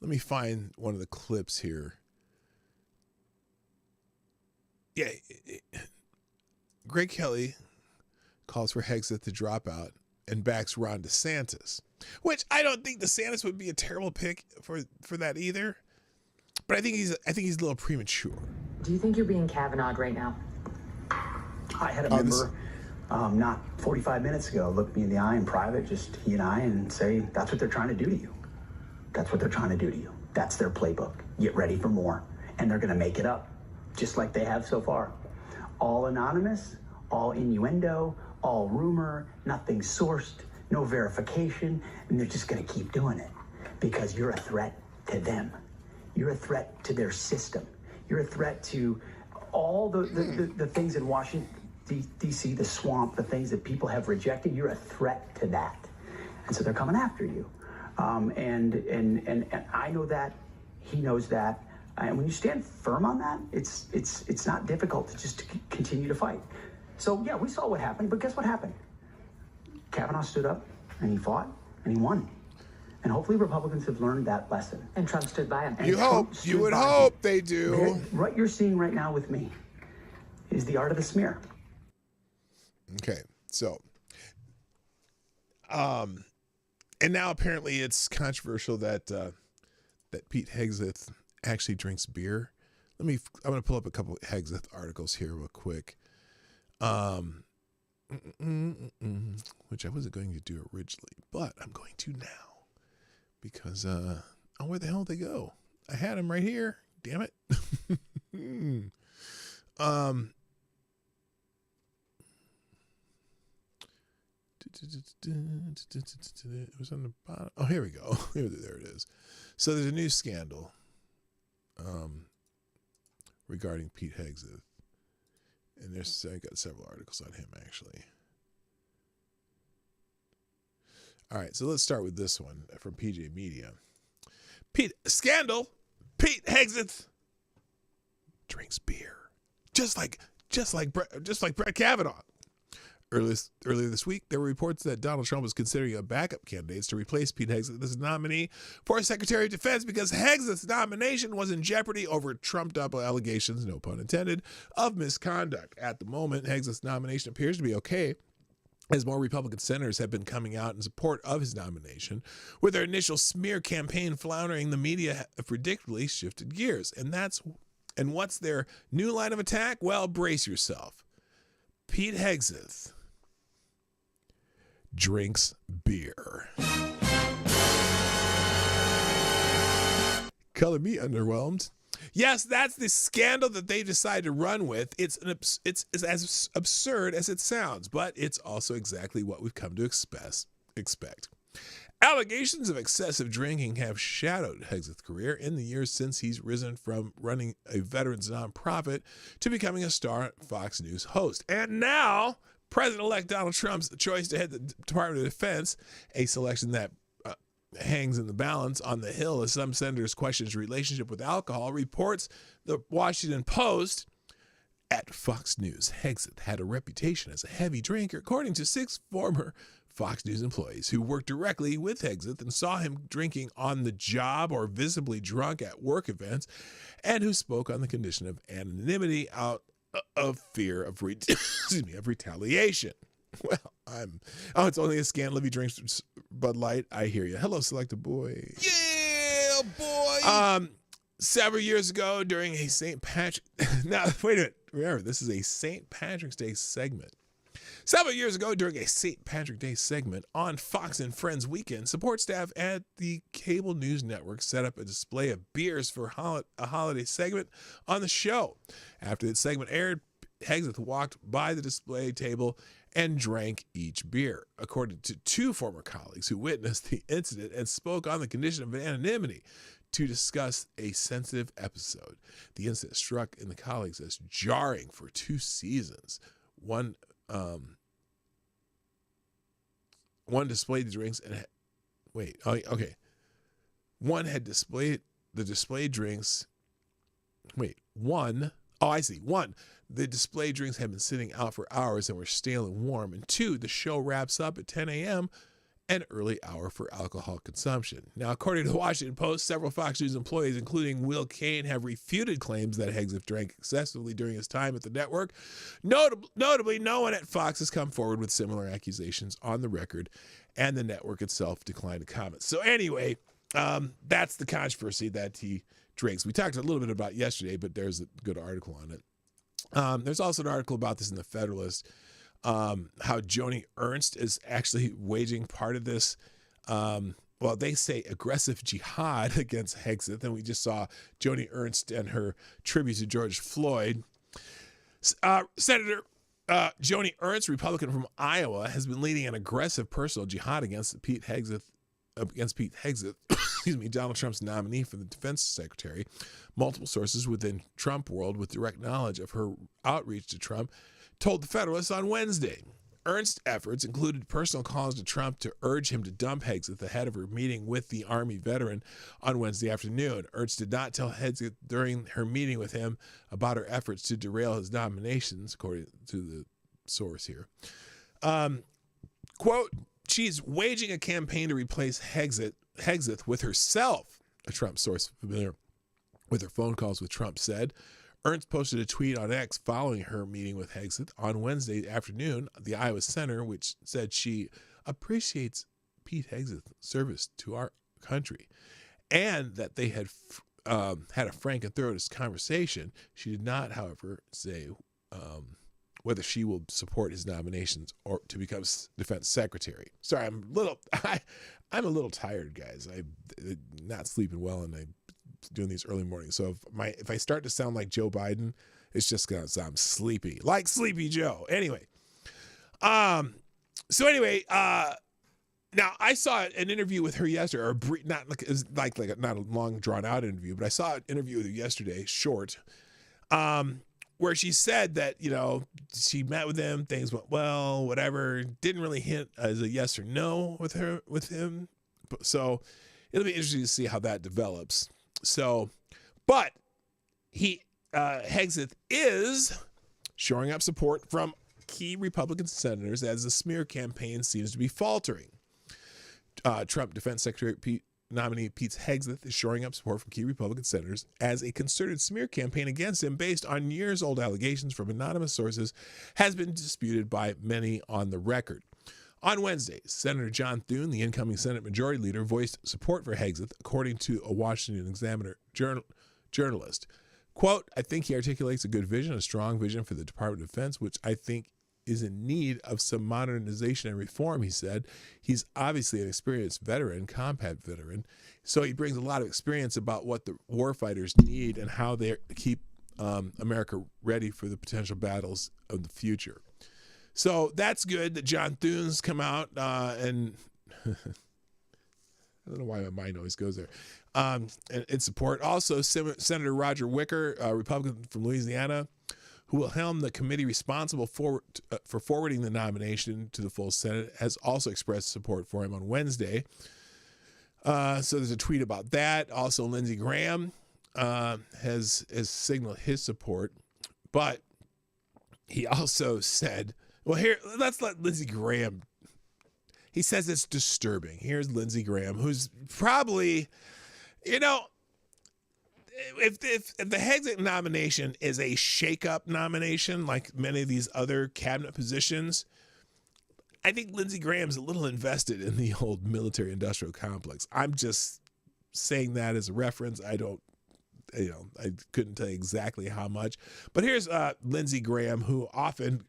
me find one of the clips here. Yeah, Greg Kelly calls for Hegseth to drop out and backs Ron DeSantis, which I don't think DeSantis would be a terrible pick for that either. But I think he's a little premature. Do you think you're being Kavanaghed right now? I had a member not 45 minutes ago look me in the eye in private, just he and I, and say, that's what they're trying to do to you. That's what they're trying to do to you. That's their playbook. Get ready for more. And they're going to make it up, just like they have so far. All anonymous, all innuendo, all rumor, nothing sourced, no verification, and they're just going to keep doing it because you're a threat to them. You're a threat to their system. You're a threat to all the things in Washington, D.C., the swamp, the things that people have rejected. You're a threat to that. And so they're coming after you. And I know that. He knows that. And when you stand firm on that, it's not difficult to just continue to fight. So, yeah, we saw what happened, but guess what happened? Kavanaugh stood up, and he fought, and he won. And hopefully Republicans have learned that lesson. And Trump stood by him. You would hope they do. What you're seeing right now with me is the art of the smear. Okay, so, and now apparently it's controversial that that Pete Hegseth actually drinks beer. I'm going to pull up a couple of Hegseth articles here real quick. Which I wasn't going to do originally, but I'm going to now because where the hell did they go? I had them right here. Damn it. It was on the bottom. Oh, here we go. There it is. So there's a new scandal regarding Pete Hegseth. And I got several articles on him, actually. All right, so let's start with this one from PJ Media. Scandal. Pete Hegseth drinks beer, just like Brett Kavanaugh. Earlier this week, there were reports that Donald Trump was considering a backup candidates to replace Pete Hegseth as nominee for Secretary of Defense because Hegseth's nomination was in jeopardy over trumped-up allegations, no pun intended, of misconduct. At the moment, Hegseth's nomination appears to be okay, as more Republican senators have been coming out in support of his nomination. With their initial smear campaign floundering, the media have predictably shifted gears. And what's their new line of attack? Well, brace yourself. Pete Hegseth drinks beer. Color me underwhelmed. Yes, that's the scandal that they decided to run with. It's as absurd as it sounds, but it's also exactly what we've come to expect. Allegations of excessive drinking have shadowed Hegseth's career in the years since he's risen from running a veterans nonprofit to becoming a star Fox News host. And now, President-elect Donald Trump's choice to head the Department of Defense, a selection that hangs in the balance on the Hill as some senators question his relationship with alcohol, reports the Washington Post. At Fox News, Hegseth had a reputation as a heavy drinker, according to 6 former Fox News employees who worked directly with Hegseth and saw him drinking on the job or visibly drunk at work events, and who spoke on the condition of anonymity out of fear of retaliation. Well, it's only a scandal if he drinks Bud Light. I hear you. Hello, Selected Boy. Yeah, boy. Several years ago during a St. Patrick... Now, wait a minute. Remember, this is a St. Patrick's Day segment. Several years ago during a St. Patrick's Day segment on Fox and Friends Weekend, support staff at the cable news network set up a display of beers for a holiday segment on the show. After the segment aired, Hegseth walked by the display table and drank each beer, according to 2 former colleagues who witnessed the incident and spoke on the condition of anonymity to discuss a sensitive episode. The incident struck in the colleagues as jarring for 2 seasons. One displayed the drinks and one had displayed the displayed drinks. One, the display drinks had been sitting out for hours and were stale and warm. And 2, the show wraps up at 10 a.m., an early hour for alcohol consumption. Now, according to the Washington Post, several Fox News employees, including Will Cain, have refuted claims that Hegseth drank excessively during his time at the network. Notably, no one at Fox has come forward with similar accusations on the record, and the network itself declined to comment. So anyway, that's the controversy that he drinks. We talked a little bit about it yesterday, but there's a good article on it. There's also an article about this in the Federalist, how Joni Ernst is actually waging part of this, they say aggressive jihad against Hegseth. And we just saw Joni Ernst and her tribute to George Floyd. Senator Joni Ernst, Republican from Iowa, has been leading an aggressive personal jihad against Pete Hegseth, Donald Trump's nominee for the defense secretary. Multiple sources within Trump world with direct knowledge of her outreach to Trump told the Federalist on Wednesday. Ernst's efforts included personal calls to Trump to urge him to dump Hegseth ahead of her meeting with the Army veteran on Wednesday afternoon. Ernst did not tell Hegseth during her meeting with him about her efforts to derail his nominations, according to the source here. Quote, she's waging a campaign to replace Hegseth with herself, a Trump source familiar with her phone calls with Trump said. Ernst posted a tweet on X following her meeting with Hegseth on Wednesday afternoon. The Iowa Center, which said she appreciates Pete Hegseth's service to our country and that they had had a frank and thorough conversation. She did not, however, say whether she will support his nominations or to become defense secretary. Sorry, I'm a little tired, guys. I'm not sleeping well, and I'm doing these early mornings. So if I start to sound like Joe Biden, it's just gonna sound sleepy, like Sleepy Joe. Anyway, now I saw an interview with her yesterday, or not a long drawn out interview, but I saw an interview with her yesterday, short, where she said that, she met with him, things went well, whatever, didn't really hint as a yes or no with him. So it'll be interesting to see how that develops. So, but Hegseth is shoring up support from key Republican senators as the smear campaign seems to be faltering. Trump Defense Secretary nominee Pete Hegseth is shoring up support from key Republican senators as a concerted smear campaign against him based on years-old allegations from anonymous sources has been disputed by many on the record. On Wednesday, Senator John Thune, the incoming Senate Majority Leader, voiced support for Hegseth, according to a Washington Examiner journalist. Quote, I think he articulates a good vision, a strong vision for the Department of Defense, which I think is in need of some modernization and reform, he said. He's obviously an experienced veteran, combat veteran, so he brings a lot of experience about what the warfighters need and how they keep America ready for the potential battles of the future. So that's good that John Thune's come out and I don't know why my mind always goes there. And support. Also, Senator Roger Wicker, a Republican from Louisiana, who will helm the committee responsible for forwarding the nomination to the full Senate, has also expressed support for him on Wednesday. So there's a tweet about that. Also, Lindsey Graham has signaled his support, but he also said, well, here, let's let Lindsey Graham. He says it's disturbing. Here's Lindsey Graham, who's probably, if the Hegseth nomination is a shake-up nomination, like many of these other cabinet positions, I think Lindsey Graham's a little invested in the old military-industrial complex. I'm just saying that as a reference. I don't, I couldn't tell you exactly how much. But here's Lindsey Graham, who often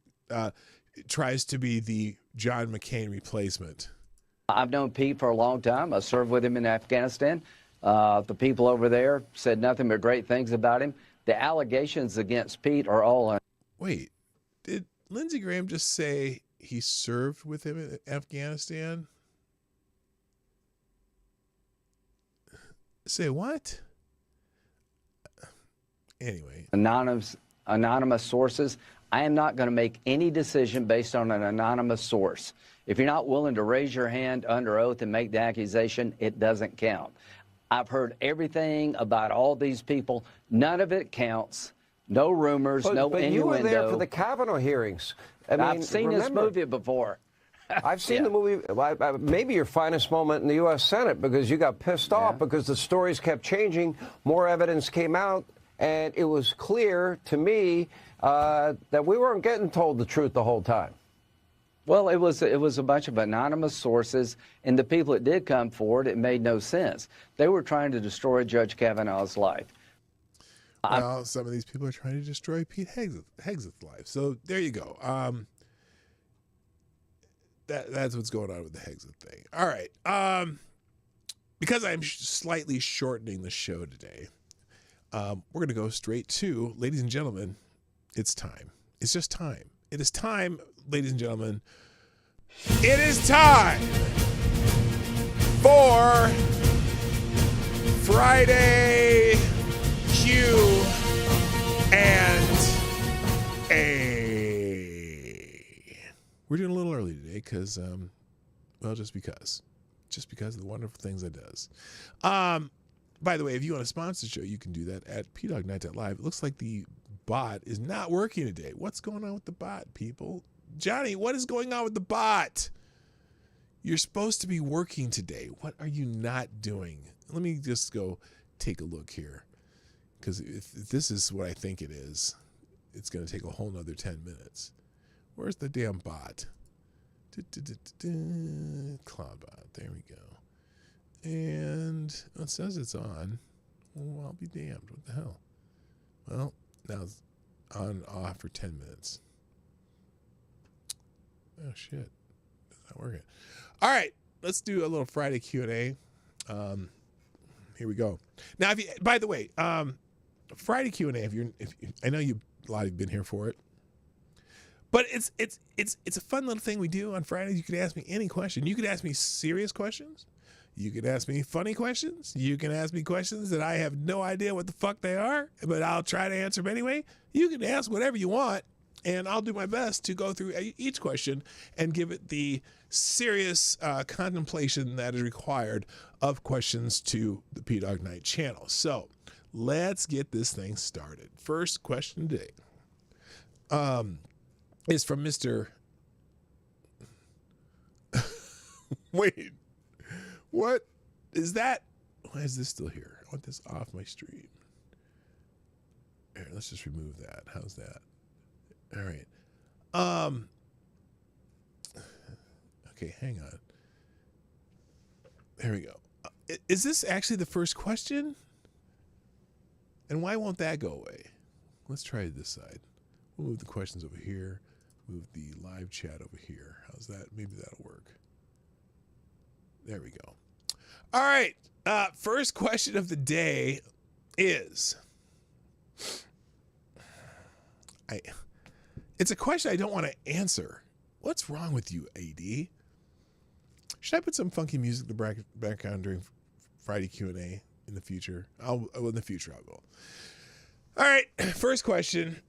tries to be the John McCain replacement. I've known Pete for a long time. I served with him in Afghanistan. The people over there said nothing but great things about him. The allegations against Pete are all... Wait, did Lindsey Graham just say he served with him in Afghanistan? Say what? Anyway. Anonymous sources. I am not going to make any decision based on an anonymous source. If you're not willing to raise your hand under oath and make the accusation, it doesn't count. I've heard everything about all these people. None of it counts. No rumors, no but innuendo. You were there for the Kavanaugh hearings. I've seen this movie before. I've seen the movie, maybe your finest moment in the U.S. Senate, because you got pissed off because the stories kept changing, more evidence came out, and it was clear to me that we weren't getting told the truth the whole time. Well, it was a bunch of anonymous sources, and the people that did come forward, it made no sense. They were trying to destroy Judge Kavanaugh's life. Well, some of these people are trying to destroy Pete Hegseth's life. So there you go. That's what's going on with the Hegseth thing. All right. Because I'm slightly shortening the show today, we're going to go straight to, ladies and gentlemen, it's time. It's just time. It is time, ladies and gentlemen. It is time for Friday Q&A. We're doing a little early today because, just because of the wonderful things it does. By the way, if you want to sponsor the show, you can do that at pdognight.live. It looks like the bot is not working today. What's going on with the bot, people? Johnny, what is going on with the bot? You're supposed to be working today. What are you not doing? Let me just go take a look here. Because if this is what I think it is, it's going to take a whole nother 10 minutes. Where's the damn bot? Cloud bot. There we go. And it says it's on. Well, I'll be damned. What the hell? Well, now it's on off for 10 minutes. Oh, shit. It's not working. All right. Let's do a little Friday Q&A. Here we go. Now, if you, by the way, Friday Q&A, I know a lot of you have been here for it. But it's a fun little thing we do on Fridays. You can ask me any question. You can ask me serious questions. You can ask me funny questions. You can ask me questions that I have no idea what the fuck they are, but I'll try to answer them anyway. You can ask whatever you want, and I'll do my best to go through each question and give it the serious contemplation that is required of questions to the P-Dog Night channel. So let's get this thing started. First question today. is from Mr. Wait, what is that? Why is this still here? I want this off my stream. Here, let's just remove that. How's that? All right. Okay, hang on. There we go. Is this actually the first question? And why won't that go away? Let's try this side. We'll move the questions over here. Move the live chat over here. How's that? Maybe that'll work. There we go. All right. First question of the day is... It's a question I don't want to answer. What's wrong with you, AD? Should I put some funky music in the background during Friday Q&A in the future? In the future I will. All right, first question.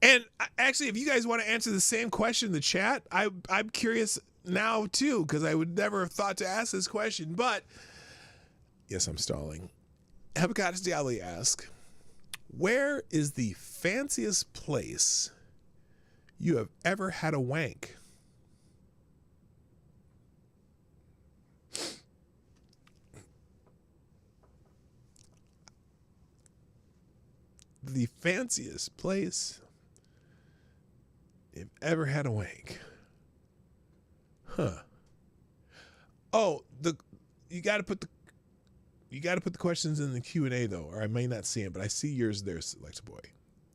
And actually, if you guys want to answer the same question in the chat, I'm curious now too, because I would never have thought to ask this question. But yes, I'm stalling. Hepatitis Diabli asks, where is the fanciest place you have ever had a wank? The fanciest place you've ever had a wank. Huh. Oh, you got to put the questions in the Q&A though, or I may not see it, but I see yours there, Alexa Boy.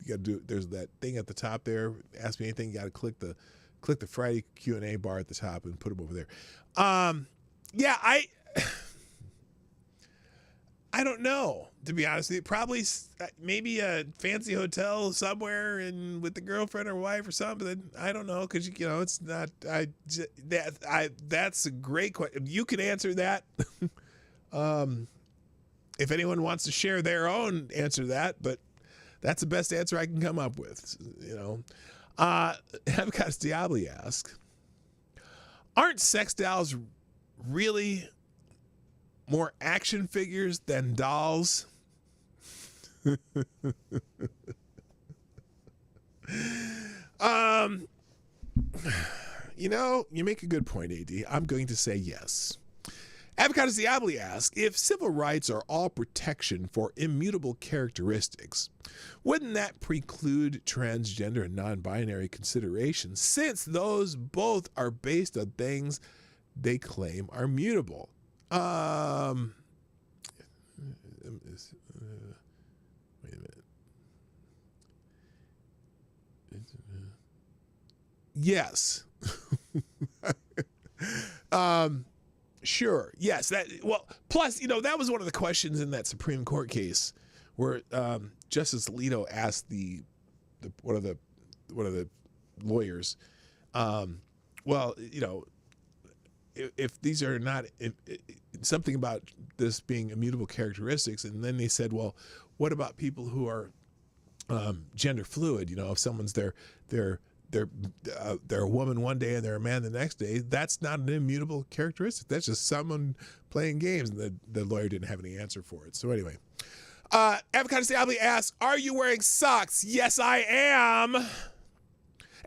You got to do. There's that thing at the top there. Ask me anything. You got to click the Friday Q&A bar at the top and put them over there. Yeah, I don't know, to be honest with you. Probably maybe a fancy hotel somewhere and with the girlfriend or wife or something. I don't know, because it's not. That's a great question. You can answer that. If anyone wants to share their own answer to that, but that's the best answer I can come up with. Hepatitis Diabli asks, aren't sex dolls really more action figures than dolls? You make a good point, AD. I'm going to say yes. Avocados Diabli asks, if civil rights are all protection for immutable characteristics, wouldn't that preclude transgender and non-binary considerations, since those both are based on things they claim are mutable? Wait a minute. Yes. Sure. Yes. Plus, that was one of the questions in that Supreme Court case where Justice Alito asked one of the lawyers, if these are not something about this being immutable characteristics, and then they said, well, what about people who are gender fluid? If someone's they're a woman one day and they're a man the next day, that's not an immutable characteristic. That's just someone playing games. And the lawyer didn't have any answer for it. So anyway, Avocados Diabli asks, are you wearing socks? Yes, I am.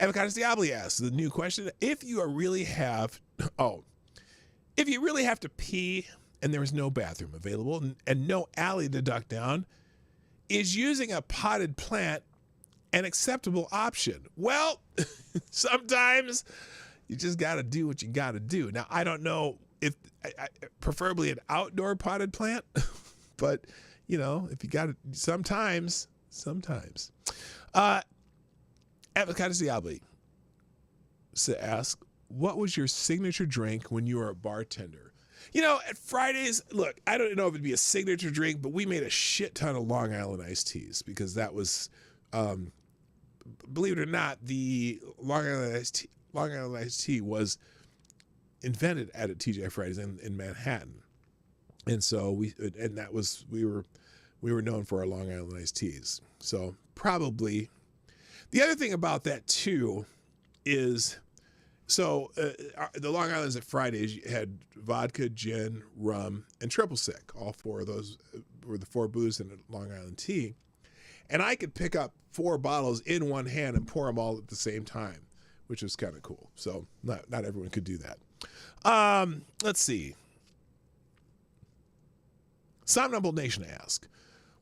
Avocados Diabli asks, the new question, if you really have to pee and there is no bathroom available and no alley to duck down, is using a potted plant an acceptable option? Well, sometimes you just got to do what you got to do. Now, I don't know if preferably an outdoor potted plant, but if you got it, sometimes. Avocados Diabli asks, what was your signature drink when you were a bartender? At Fridays, look, I don't know if it'd be a signature drink, but we made a shit ton of Long Island iced teas because that was, believe it or not, the Long Island iced tea was invented at a TGI Fridays in Manhattan, and so we were known for our Long Island iced teas. So probably the other thing about that too is, the Long Island's at Fridays had vodka, gin, rum, and triple sec. All four of those were the four booze in a Long Island tea. And I could pick up 4 bottles in one hand and pour them all at the same time, which was kind of cool. So not everyone could do that. Let's see. Somnambule Nation asks,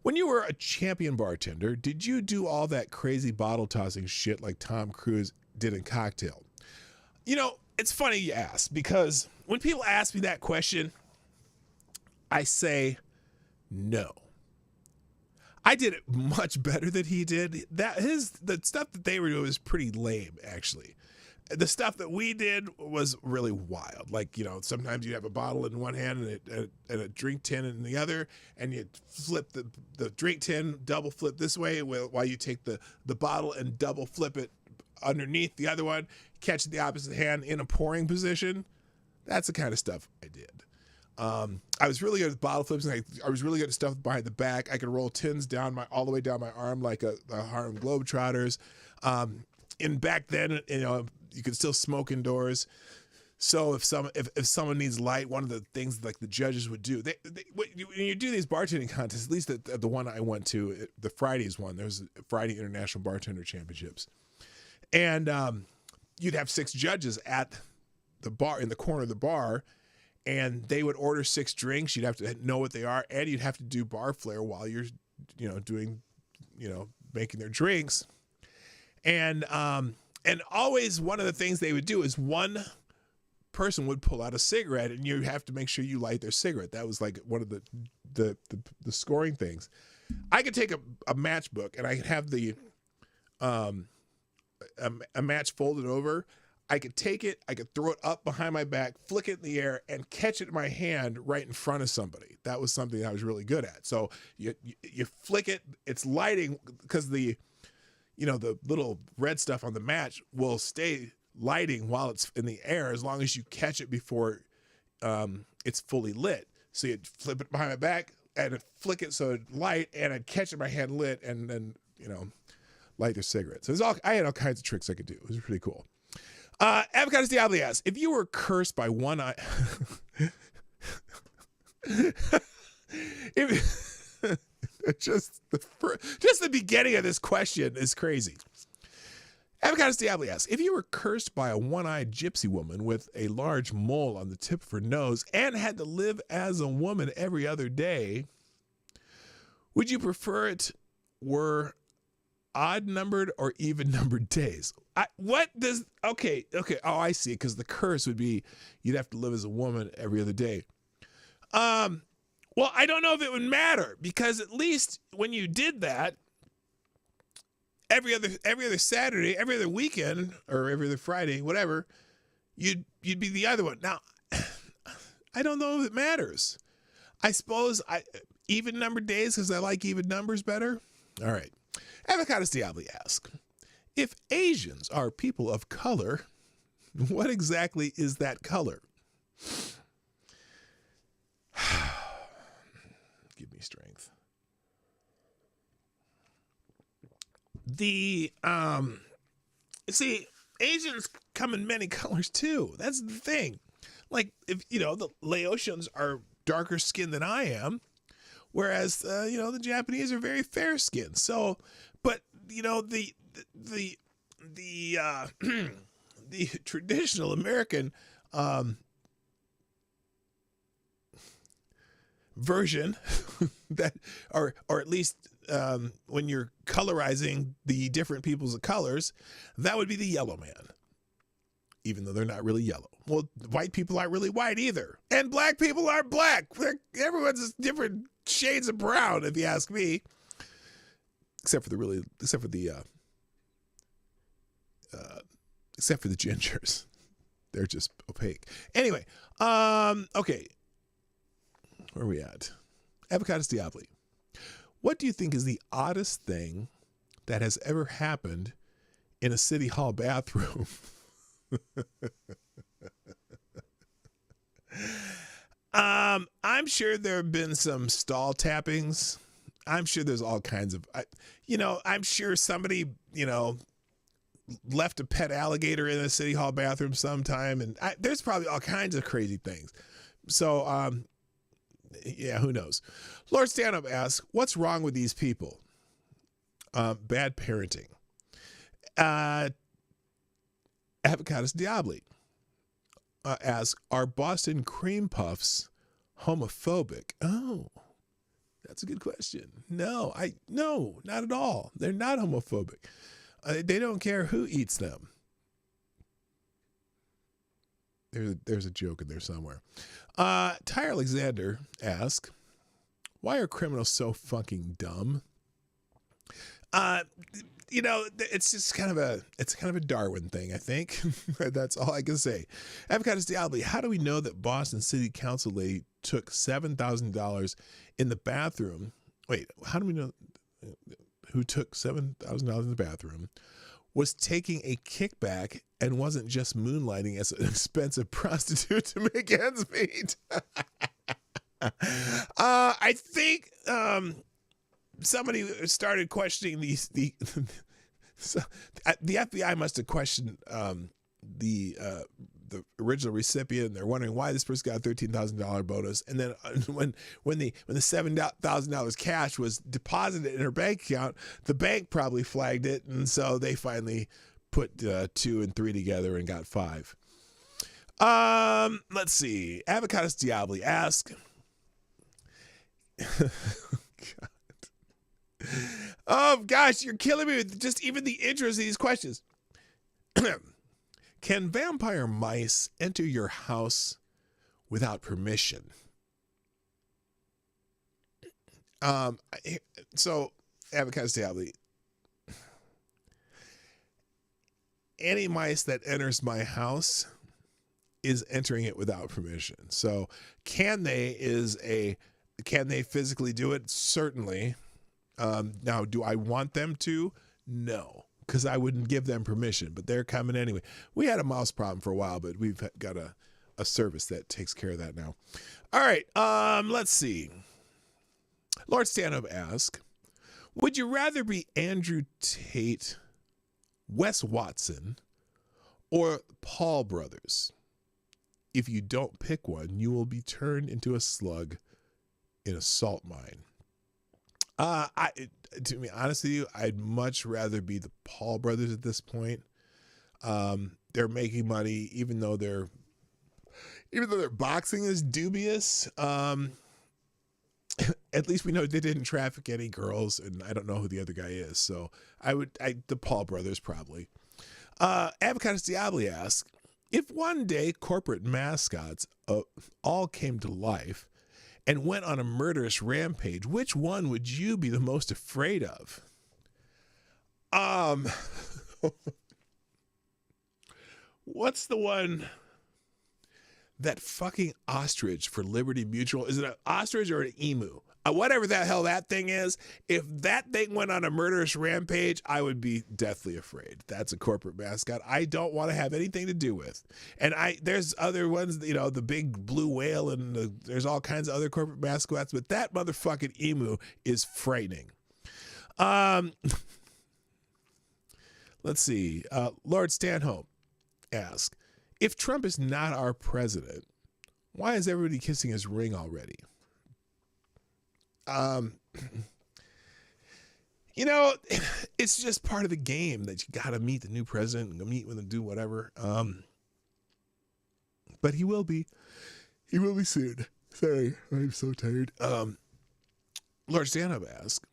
when you were a champion bartender, did you do all that crazy bottle tossing shit like Tom Cruise did in Cocktail? You know, it's funny you ask, because when people ask me that question, I say no. I did it much better than he did. The stuff that they were doing was pretty lame, actually. The stuff that we did was really wild. Like, you know, sometimes you have a bottle in one hand and a drink tin in the other, and you flip the drink tin, double flip this way while you take the bottle and double flip it underneath the other one, catch the opposite hand in a pouring position. That's the kind of stuff I did. I was really good at bottle flips, and I was really good at stuff behind the back. I could roll tins all the way down my arm like the Harlem Globetrotters. And back then, you know, you could still smoke indoors. So if someone needs light, one of the things like the judges would do, when you do these bartending contests, at least the one I went to, the Fridays one, there was Friday International Bartender Championships, and you'd have 6 judges at the bar, in the corner of the bar, and they would order 6 drinks. You'd have to know what they are, and you'd have to do bar flair while you're, you know, doing, you know, making their drinks. And always one of the things they would do is one person would pull out a cigarette, and you have to make sure you light their cigarette. That was like one of the scoring things. I could take a matchbook, and I could have a match folded over. I could take it, I could throw it up behind my back, flick it in the air, and catch it in my hand right in front of somebody. That was something I was really good at. So you flick it, it's lighting, because the little red stuff on the match will stay lighting while it's in the air, as long as you catch it before it's fully lit. So you'd flip it behind my back and I'd flick it so it'd light, and I'd catch it in my hand lit, and then, you know, light their cigarettes. So I had all kinds of tricks I could do. It was pretty cool. Avocados Diablo asks, if you were cursed by one eye, just the beginning of this question is crazy. Avocados Diablo asks, if you were cursed by a one-eyed gypsy woman with a large mole on the tip of her nose and had to live as a woman every other day, would you prefer it were odd-numbered or even-numbered days? Okay. Oh, I see. Because the curse would be you'd have to live as a woman every other day. Well, I don't know if it would matter, because at least when you did that, every other Saturday, every other weekend, or every other Friday, whatever, you'd be the other one. Now, I don't know if it matters. I suppose even-numbered days, because I like even numbers better. All right. Avocados Diablo asks, if Asians are people of color, what exactly is that color? Give me strength. See, Asians come in many colors too. That's the thing. Like, if you know, the Laotians are darker skinned than I am, whereas the Japanese are very fair skinned. So, but you know, the traditional American version that, or at least when you're colorizing the different peoples of colors, that would be the yellow man, even though they're not really yellow. Well, white people aren't really white either, and black people aren't black. Everyone's different shades of brown, if you ask me, except for the gingers. They're just opaque. Anyway, okay. Where are we at? Avocados Diablo. What do you think is the oddest thing that has ever happened in a city hall bathroom? I'm sure there have been some stall tappings. I'm sure there's all kinds of, I'm sure somebody, left a pet alligator in a city hall bathroom sometime. And there's probably all kinds of crazy things. So, yeah, who knows? Lord Stanhope asks, what's wrong with these people? Bad parenting. Avocados Diabli asks, are Boston cream puffs homophobic? Oh, that's a good question. No, not at all. They're not homophobic. They don't care who eats them. There's a joke in there somewhere. Ty Alexander asks, why are criminals so fucking dumb? It's just kind of a Darwin thing, I think. That's all I can say. Avocados Diabli, how do we know that Boston City Council lady took $7,000 in the bathroom? Wait, how do we know who took $7,000 in the bathroom, was taking a kickback, and wasn't just moonlighting as an expensive prostitute to make ends meet? I think somebody started questioning the FBI must have questioned the original recipient, and they're wondering why this person got a $13,000 bonus. And then when the $7,000 cash was deposited in her bank account, the bank probably flagged it, and so they finally put 2 and 3 together and got 5. Let's see. Avocados Diabli ask. God. Oh gosh, you're killing me with just even the intros of these questions. Can vampire mice enter your house without permission? So, Avocados Diabli, any mice that enters my house is entering it without permission. So, can they physically do it? Certainly. Now, do I want them to? No, because I wouldn't give them permission, but they're coming anyway. We had a mouse problem for a while, but we've got a service that takes care of that now. All right, let's see. Lord Stanhope asks, would you rather be Andrew Tate, Wes Watson, or Paul Brothers? If you don't pick one, you will be turned into a slug in a salt mine. To be honest with you, I'd much rather be the Paul Brothers at this point. They're making money, even though their boxing is dubious. At least we know they didn't traffic any girls, and I don't know who the other guy is. So the Paul Brothers probably. Avocados Diabli asks, if one day corporate mascots all came to life and went on a murderous rampage, which one would you be the most afraid of? What's the one? That fucking ostrich for Liberty Mutual. Is it an ostrich or an emu? Whatever the hell that thing is. If that thing went on a murderous rampage, I would be deathly afraid. That's a corporate mascot I don't want to have anything to do with. And there's other ones, the big blue whale, and there's all kinds of other corporate mascots, but that motherfucking emu is frightening. Let's see. Lord Stanhope asks, if Trump is not our president, why is everybody kissing his ring already? It's just part of the game that you got to meet the new president and meet with him, do whatever. But he will be soon. Sorry, I'm so tired. Lord Stanhope asks,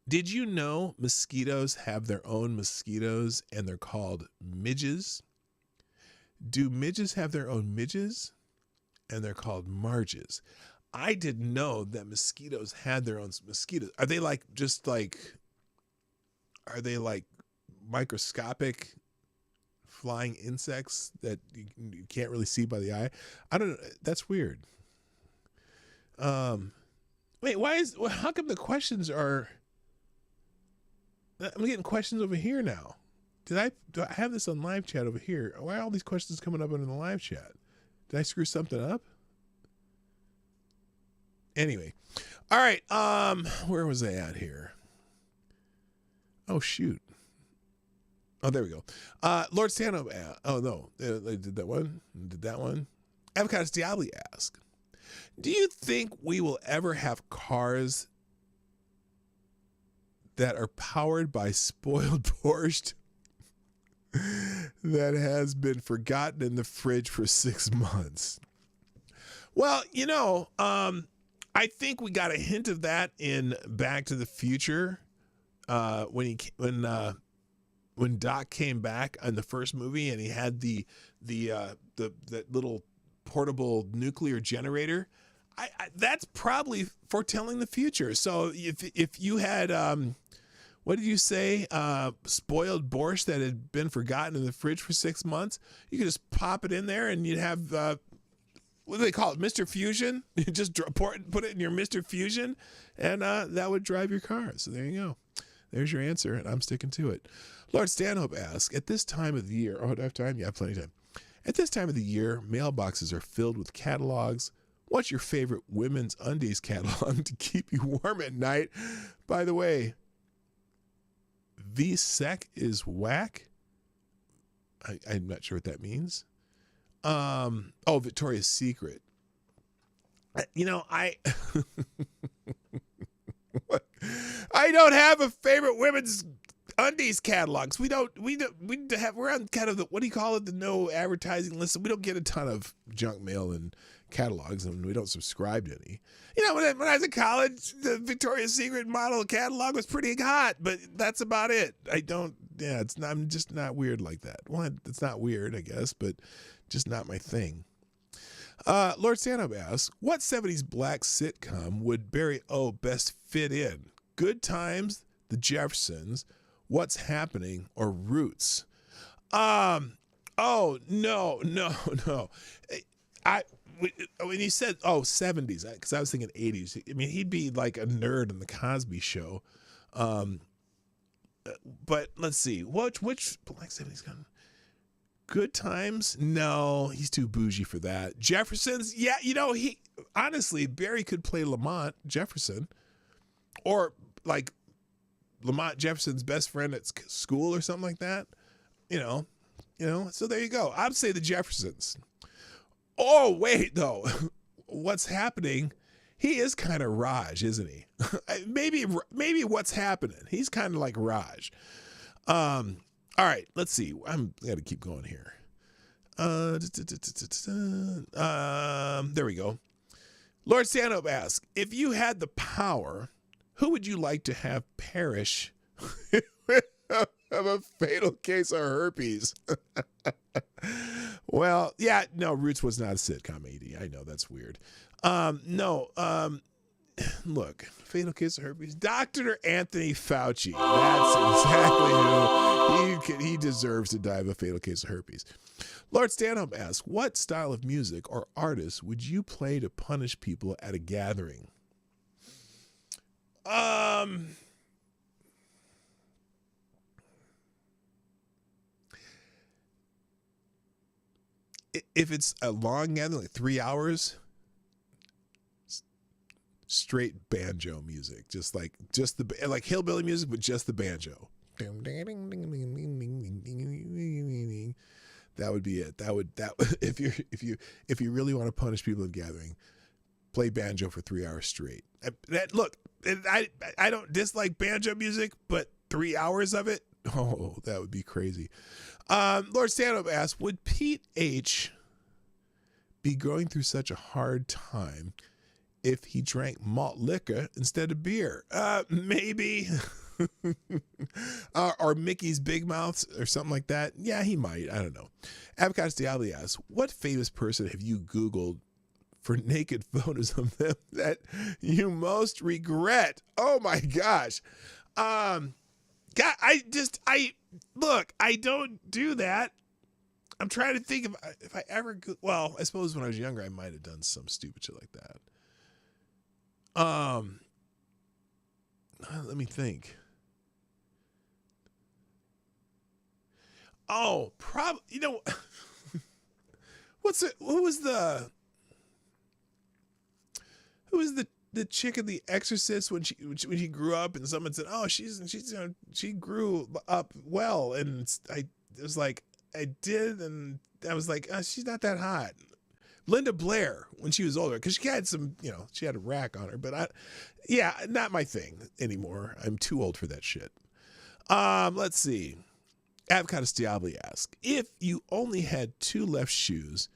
did you know mosquitoes have their own mosquitoes and they're called midges? Do midges have their own midges and they're called marges? I didn't know that mosquitoes had their own mosquitoes. Are they like microscopic flying insects that you can't really see by the eye? I don't know. That's weird. Wait, how come the questions are, I'm getting questions over here now. Do I have this on live chat over here? Why are all these questions coming up in the live chat? Did I screw something up? Anyway. All right. Where was I at here? Oh, shoot. Oh, there we go. Lord Stanhope. Oh, no. I did that one. Did that one. Avocados Diabli asked, do you think we will ever have cars that are powered by spoiled borscht that has been forgotten in the fridge for 6 months. Well, I think we got a hint of that in Back to the Future when Doc came back in the first movie and he had that little portable nuclear generator. That's probably foretelling the future. So if you had what did you say? Spoiled borscht that had been forgotten in the fridge for 6 months, you could just pop it in there and you'd have what do they call it? Mr. Fusion. You just put it in your Mr. Fusion, and that would drive your car. So there you go. There's your answer, and I'm sticking to it. Lord Stanhope asks, at this time of the year, do I have time? Yeah, plenty of time. At this time of the year, mailboxes are filled with catalogs. What's your favorite women's undies catalog to keep you warm at night? By the way, V-Sec is whack. I'm not sure what that means. Victoria's Secret. I don't have a favorite women's undies catalogs. We're on kind of what do you call it? The no advertising list. We don't get a ton of junk mail and catalogs, and we don't subscribe to any. When I was in college, the Victoria's Secret model catalog was pretty hot, but that's about it. I'm just not weird like that. Well, it's not weird, I guess, but just not my thing. Lord Stanhope asks, what 70s black sitcom would Barry O best fit in? Good Times, The Jeffersons, What's Happening, or Roots? No. When you said 70s, because I was thinking 80s. I mean, he'd be like a nerd in the Cosby Show. But let's see, which black 70s gun? Good Times? No, he's too bougie for that. Jeffersons? Yeah, he honestly, Barry could play Lamont Jefferson, or like Lamont Jefferson's best friend at school or something like that. So there you go. I'd say the Jeffersons. Oh, wait, though. What's Happening? He is kind of Raj, isn't he? Maybe What's Happening? He's kind of like Raj. All right, let's see. I got to keep going here. There we go. Lord Stanhope asks, if you had the power, who would you like to have perish of a fatal case of herpes? Well, yeah, no, Roots was not a sitcom, AD. I know, that's weird. Look, fatal case of herpes. Dr. Anthony Fauci. That's exactly who. He deserves to die of a fatal case of herpes. Lord Stanhope asks, what style of music or artist would you play to punish people at a gathering? If it's a long gathering, like 3 hours, straight banjo music, just like hillbilly music, but just the banjo. That would be it. If you really want to punish people at a gathering, play banjo for 3 hours straight. I don't dislike banjo music, but 3 hours of it, that would be crazy. Lord Stanhope asks, would Pete H be going through such a hard time if he drank malt liquor instead of beer? Maybe. Or Mickey's Big Mouths or something like that. Yeah, he might. I don't know. Avocados Diablo asks, what famous person have you Googled for naked photos of them that you most regret? Oh my gosh. God, I don't do that. I'm trying to think if I ever, I suppose when I was younger, I might have done some stupid shit like that. Let me think. Oh, probably, who was the chick in The Exorcist when she grew up, and someone said, "Oh, she grew up well," and I was like, I did, and I was like, oh, she's not that hot. Linda Blair, when she was older, because she had some, she had a rack on her, but not my thing anymore. I'm too old for that shit. Let's see. Avocados Diabli asks, if you only had 2 left shoes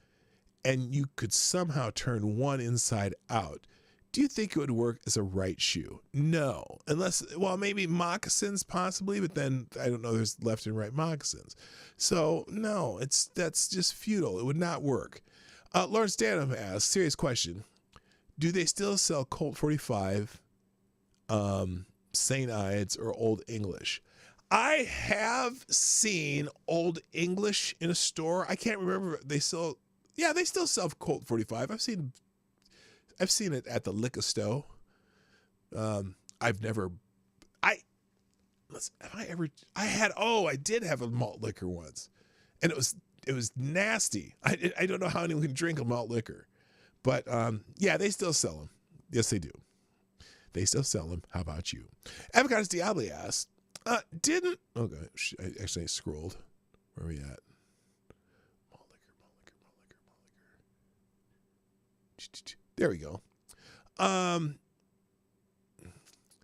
and you could somehow turn one inside out, do you think it would work as a right shoe? No. Unless, maybe moccasins possibly, but then I don't know there's left and right moccasins. So, no, that's just futile. It would not work. Lawrence Stanham asks, serious question. Do they still sell Colt 45, St. Ides, or Old English? I have seen Old English in a store. I can't remember. They still sell Colt 45. I've seen it at the liquor store. I did have a malt liquor once, and it was nasty. I don't know how anyone can drink a malt liquor, but they still sell them. Yes, they do. They still sell them. How about you? Avocados Diabli asks, I scrolled. Where are we at? Malt liquor. There we go. Avocados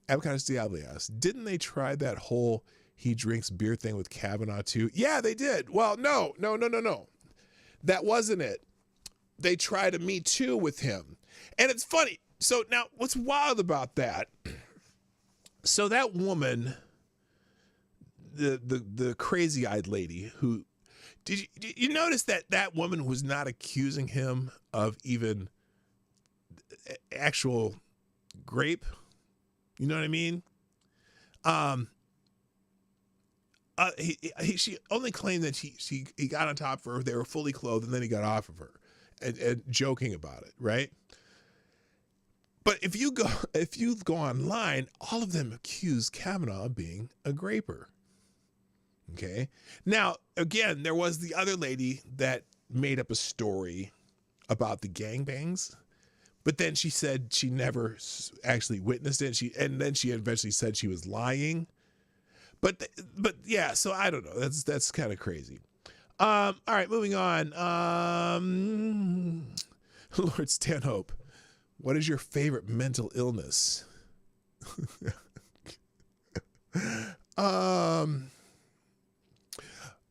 Diabli asks, didn't they try that whole he drinks beer thing with Kavanaugh too? Yeah, they did. Well, no. That wasn't it. They tried a Me Too with him. And it's funny. So now what's wild about that? So that woman, the crazy-eyed lady who, did you notice that woman was not accusing him of even actual grape? You know what I mean? She only claimed that he got on top of her, they were fully clothed, and then he got off of her, and joking about it, right? But if you go online, all of them accuse Kavanaugh of being a graper. Okay. Now, again, there was the other lady that made up a story about the gangbangs, but then she said she never actually witnessed it. And then she eventually said she was lying. But yeah, so I don't know. That's kind of crazy. All right, moving on. Lord Stanhope, what is your favorite mental illness?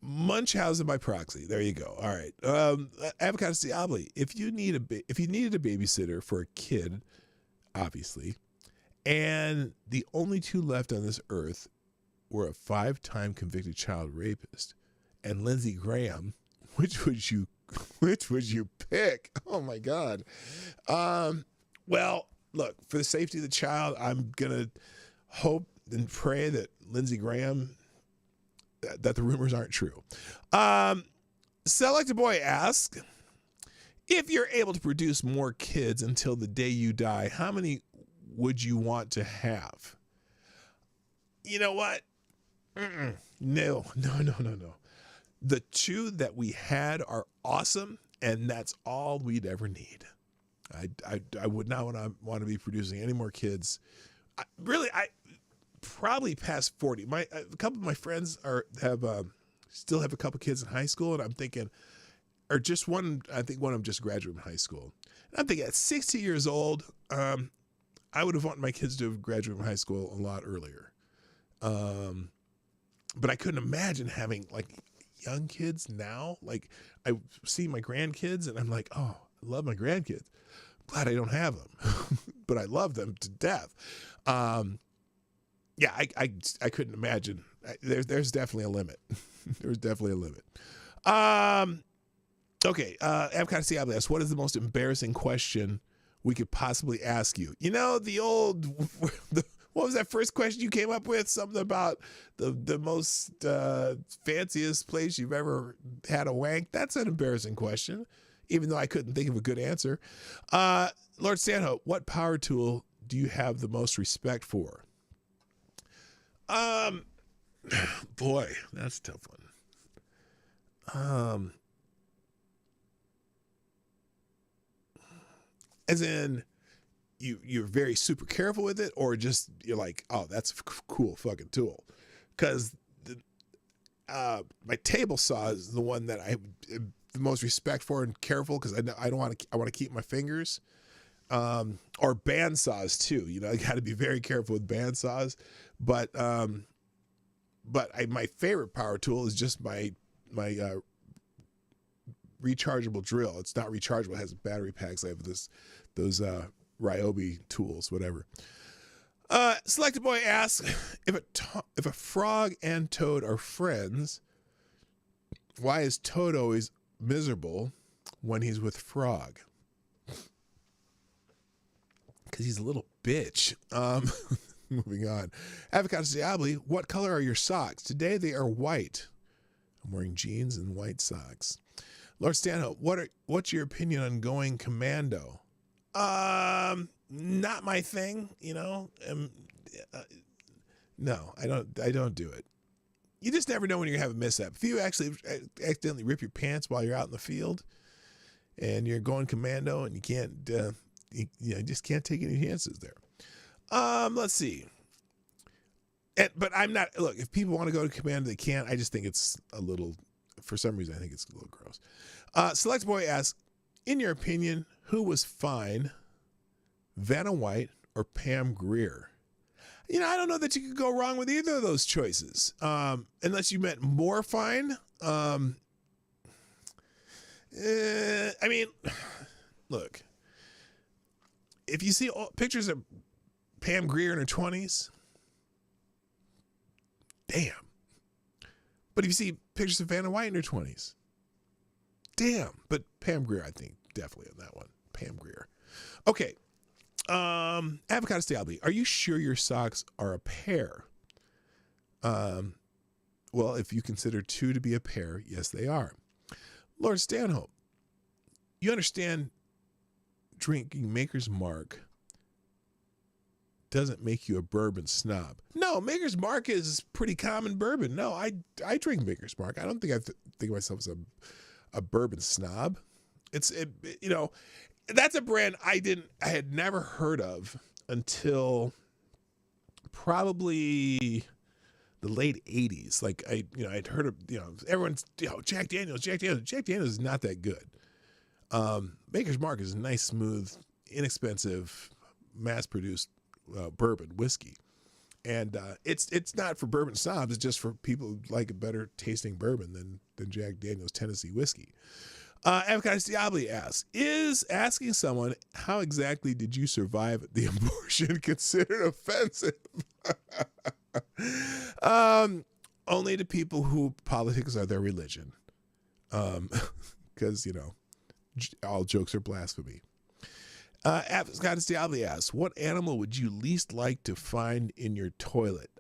Munchausen by proxy. There you go. All right. Avocados Diabli. If you needed a babysitter for a kid, obviously, and the only 2 left on this earth were a 5-time convicted child rapist and Lindsey Graham, which would you pick? Oh my God. Well, look, for the safety of the child, I'm gonna hope and pray that Lindsey Graham, that the rumors aren't true. Select a Boy asks, if you're able to produce more kids until the day you die, how many would you want to have? You know what? No. The 2 that we had are awesome, and that's all we'd ever need. I would not want to be producing any more kids. I probably past 40. A couple of my friends still have a couple kids in high school, and I'm thinking, or just one. I think one of them just graduated from high school. And I'm thinking at 60 years old, I would have wanted my kids to have graduated from high school a lot earlier. But I couldn't imagine having like young kids now. Like I see my grandkids, and I'm like, oh, I love my grandkids. Glad I don't have them, but I love them to death. Yeah, I couldn't imagine. There's definitely a limit. There's definitely a limit. Okay, Avocados Diabli asks, what is the most embarrassing question we could possibly ask you? You know, what was that first question you came up with? Something about the most fanciest place you've ever had a wank? That's an embarrassing question, even though I couldn't think of a good answer. Lord Stanhope, what power tool do you have the most respect for? Boy, that's a tough one. As in, you're very super careful with it, or just you're like, oh, that's a cool fucking tool. Because my table saw is the one that I am the most respect for and careful because I don't want to. I want to keep my fingers. Or bandsaws too. You know, I got to be very careful with bandsaws. But my favorite power tool is just my rechargeable drill. It's not rechargeable. It has battery packs. I have those Ryobi tools, whatever. Selected Boy asks, if a frog and toad are friends, why is toad always miserable when he's with frog? Because he's a little bitch. Moving on. Avocados Diabli, what color are your socks? Today they are white. I'm wearing jeans and white socks. Lord Stanhope, what's your opinion on going commando? Not my thing, you know. No, I don't do it. You just never know when you're gonna have a mishap. If you actually accidentally rip your pants while you're out in the field, and you're going commando, and you can't, you just can't take any chances there. Let's see. But I'm not. Look, if people want to go to commando, they can. I just think it's a little. For some reason, I think it's a little gross. Select Boy asks, in your opinion, who was fine, Vanna White or Pam Grier? You know, I don't know that you could go wrong with either of those choices, unless you meant more fine. I mean, look, if you see pictures of Pam Grier in her 20s, damn. But if you see pictures of Vanna White in her 20s, damn. But Pam Grier, I think, definitely on that one. Pam Grier. Okay. Avocados Diabli, are you sure your socks are a pair? Well, if you consider two to be a pair, yes, they are. Lord Stanhope, you understand drinking Maker's Mark doesn't make you a bourbon snob. No, Maker's Mark is pretty common bourbon. No, I drink Maker's Mark. I don't think I think of myself as a bourbon snob. You know, that's a brand I had never heard of until probably the late 80s. Like I'd heard of, everyone's, Jack Daniels. Jack Daniels is not that good. Maker's Mark is a nice, smooth, inexpensive, mass-produced bourbon whiskey. And it's not for bourbon snobs. It's just for people who like a better tasting bourbon than Jack Daniels Tennessee whiskey. Avocados Diabli asks, is asking someone, how exactly did you survive the abortion considered offensive? Only to people who politics are their religion. Because, all jokes are blasphemy. Avocados Diabli asks, what animal would you least like to find in your toilet?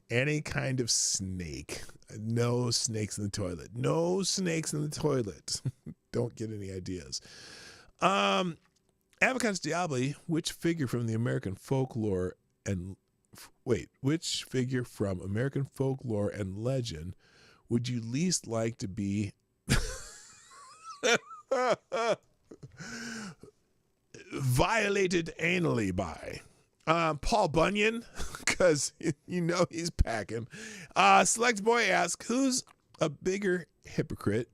Any kind of snake. No snakes in the toilet. No snakes in the toilet. Don't get any ideas. Avocados Diabli, which figure from American folklore and legend would you least like to be violated anally by? Paul Bunyan, because he's packing. Select Boy asks, who's a bigger hypocrite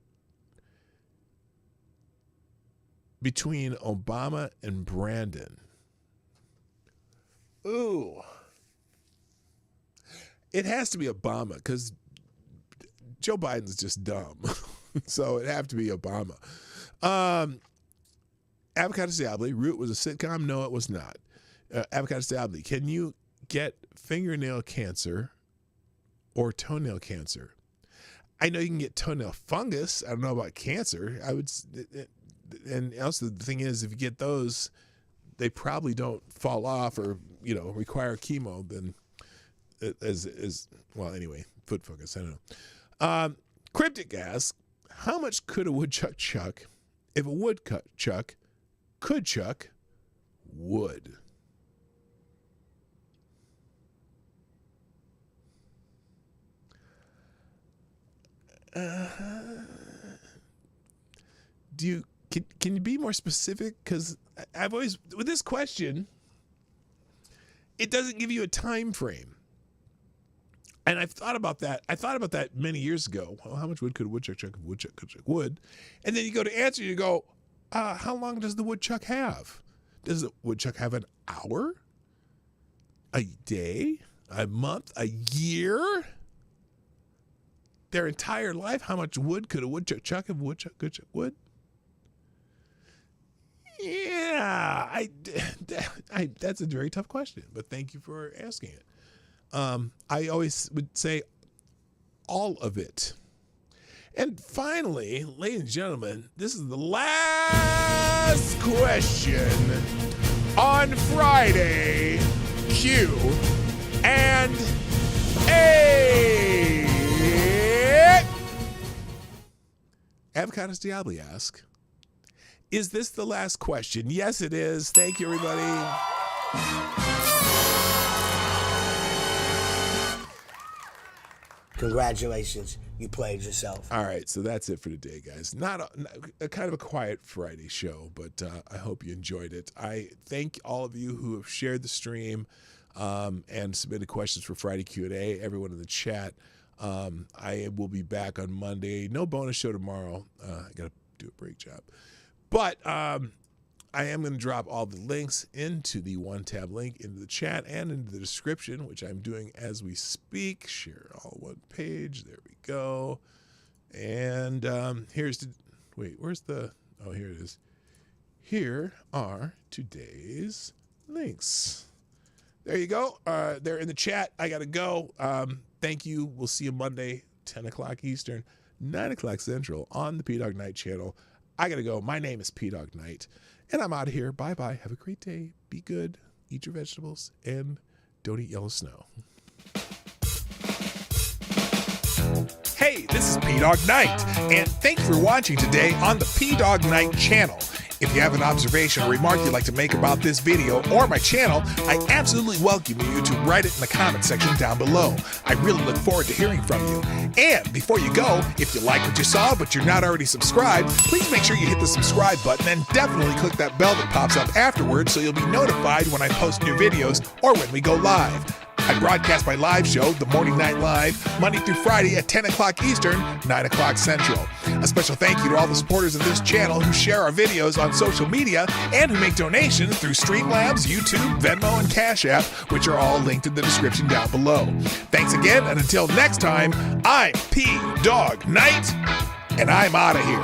between Obama and Brandon? Ooh. It has to be Obama, because Joe Biden's just dumb. So it'd have to be Obama. Avocados Diabli, Root was a sitcom? No, it was not. Avocados Diabli, can you get fingernail cancer or toenail cancer? I know you can get toenail fungus. I don't know about cancer. And also the thing is, if you get those, they probably don't fall off or require chemo. Then well, anyway, foot fungus. I don't know. Cryptic asks, how much could a woodchuck chuck if a woodchuck could chuck wood? Can you be more specific? Because I've always, with this question, it doesn't give you a time frame. And I've thought about that. I thought about that many years ago. Well, how much wood could a woodchuck chuck if a woodchuck could chuck wood? And then you go to answer, you go, how long does the woodchuck have? Does the woodchuck have an hour? A day? A month? A year? Their entire life? How much wood could a woodchuck chuck if a woodchuck could chuck wood? Yeah, that's a very tough question, but thank you for asking it. I always would say all of it. And finally, ladies and gentlemen, this is the last question on Friday Q&A. Avocados Diabli ask, is this the last question? Yes, it is. Thank you, everybody. Congratulations, you played yourself. All right, so that's it for today, guys. Not a kind of a quiet Friday show, but I hope you enjoyed it. I thank all of you who have shared the stream and submitted questions for Friday Q&A, everyone in the chat. I will be back on Monday. No bonus show tomorrow. I got to do a break job. But I am going to drop all the links into the one-tab link into the chat and into the description, which I'm doing as we speak. Share all one page. There we go. And here's the – wait, where's the – oh, here it is. Here are today's links. There you go. They're in the chat. I got to go. Thank you. We'll see you Monday, 10 o'clock Eastern, 9 o'clock Central on the P-Dog Night channel. I got to go. My name is P-Dog Night. And I'm out of here. Bye-bye. Have a great day. Be good. Eat your vegetables. And don't eat yellow snow. Hey, this is P-Dog Night. And thank you for watching today on the P-Dog Night channel. If you have an observation or remark you'd like to make about this video or my channel, I absolutely welcome you to write it in the comment section down below. I really look forward to hearing from you. And before you go, if you like what you saw but you're not already subscribed, please make sure you hit the subscribe button and definitely click that bell that pops up afterwards so you'll be notified when I post new videos or when we go live. I broadcast my live show, The Morning Night Live, Monday through Friday at 10 o'clock Eastern, 9 o'clock Central. A special thank you to all the supporters of this channel who share our videos on social media and who make donations through Streamlabs, YouTube, Venmo, and Cash App, which are all linked in the description down below. Thanks again, and until next time, I'm P-Dog Night, and I'm out of here.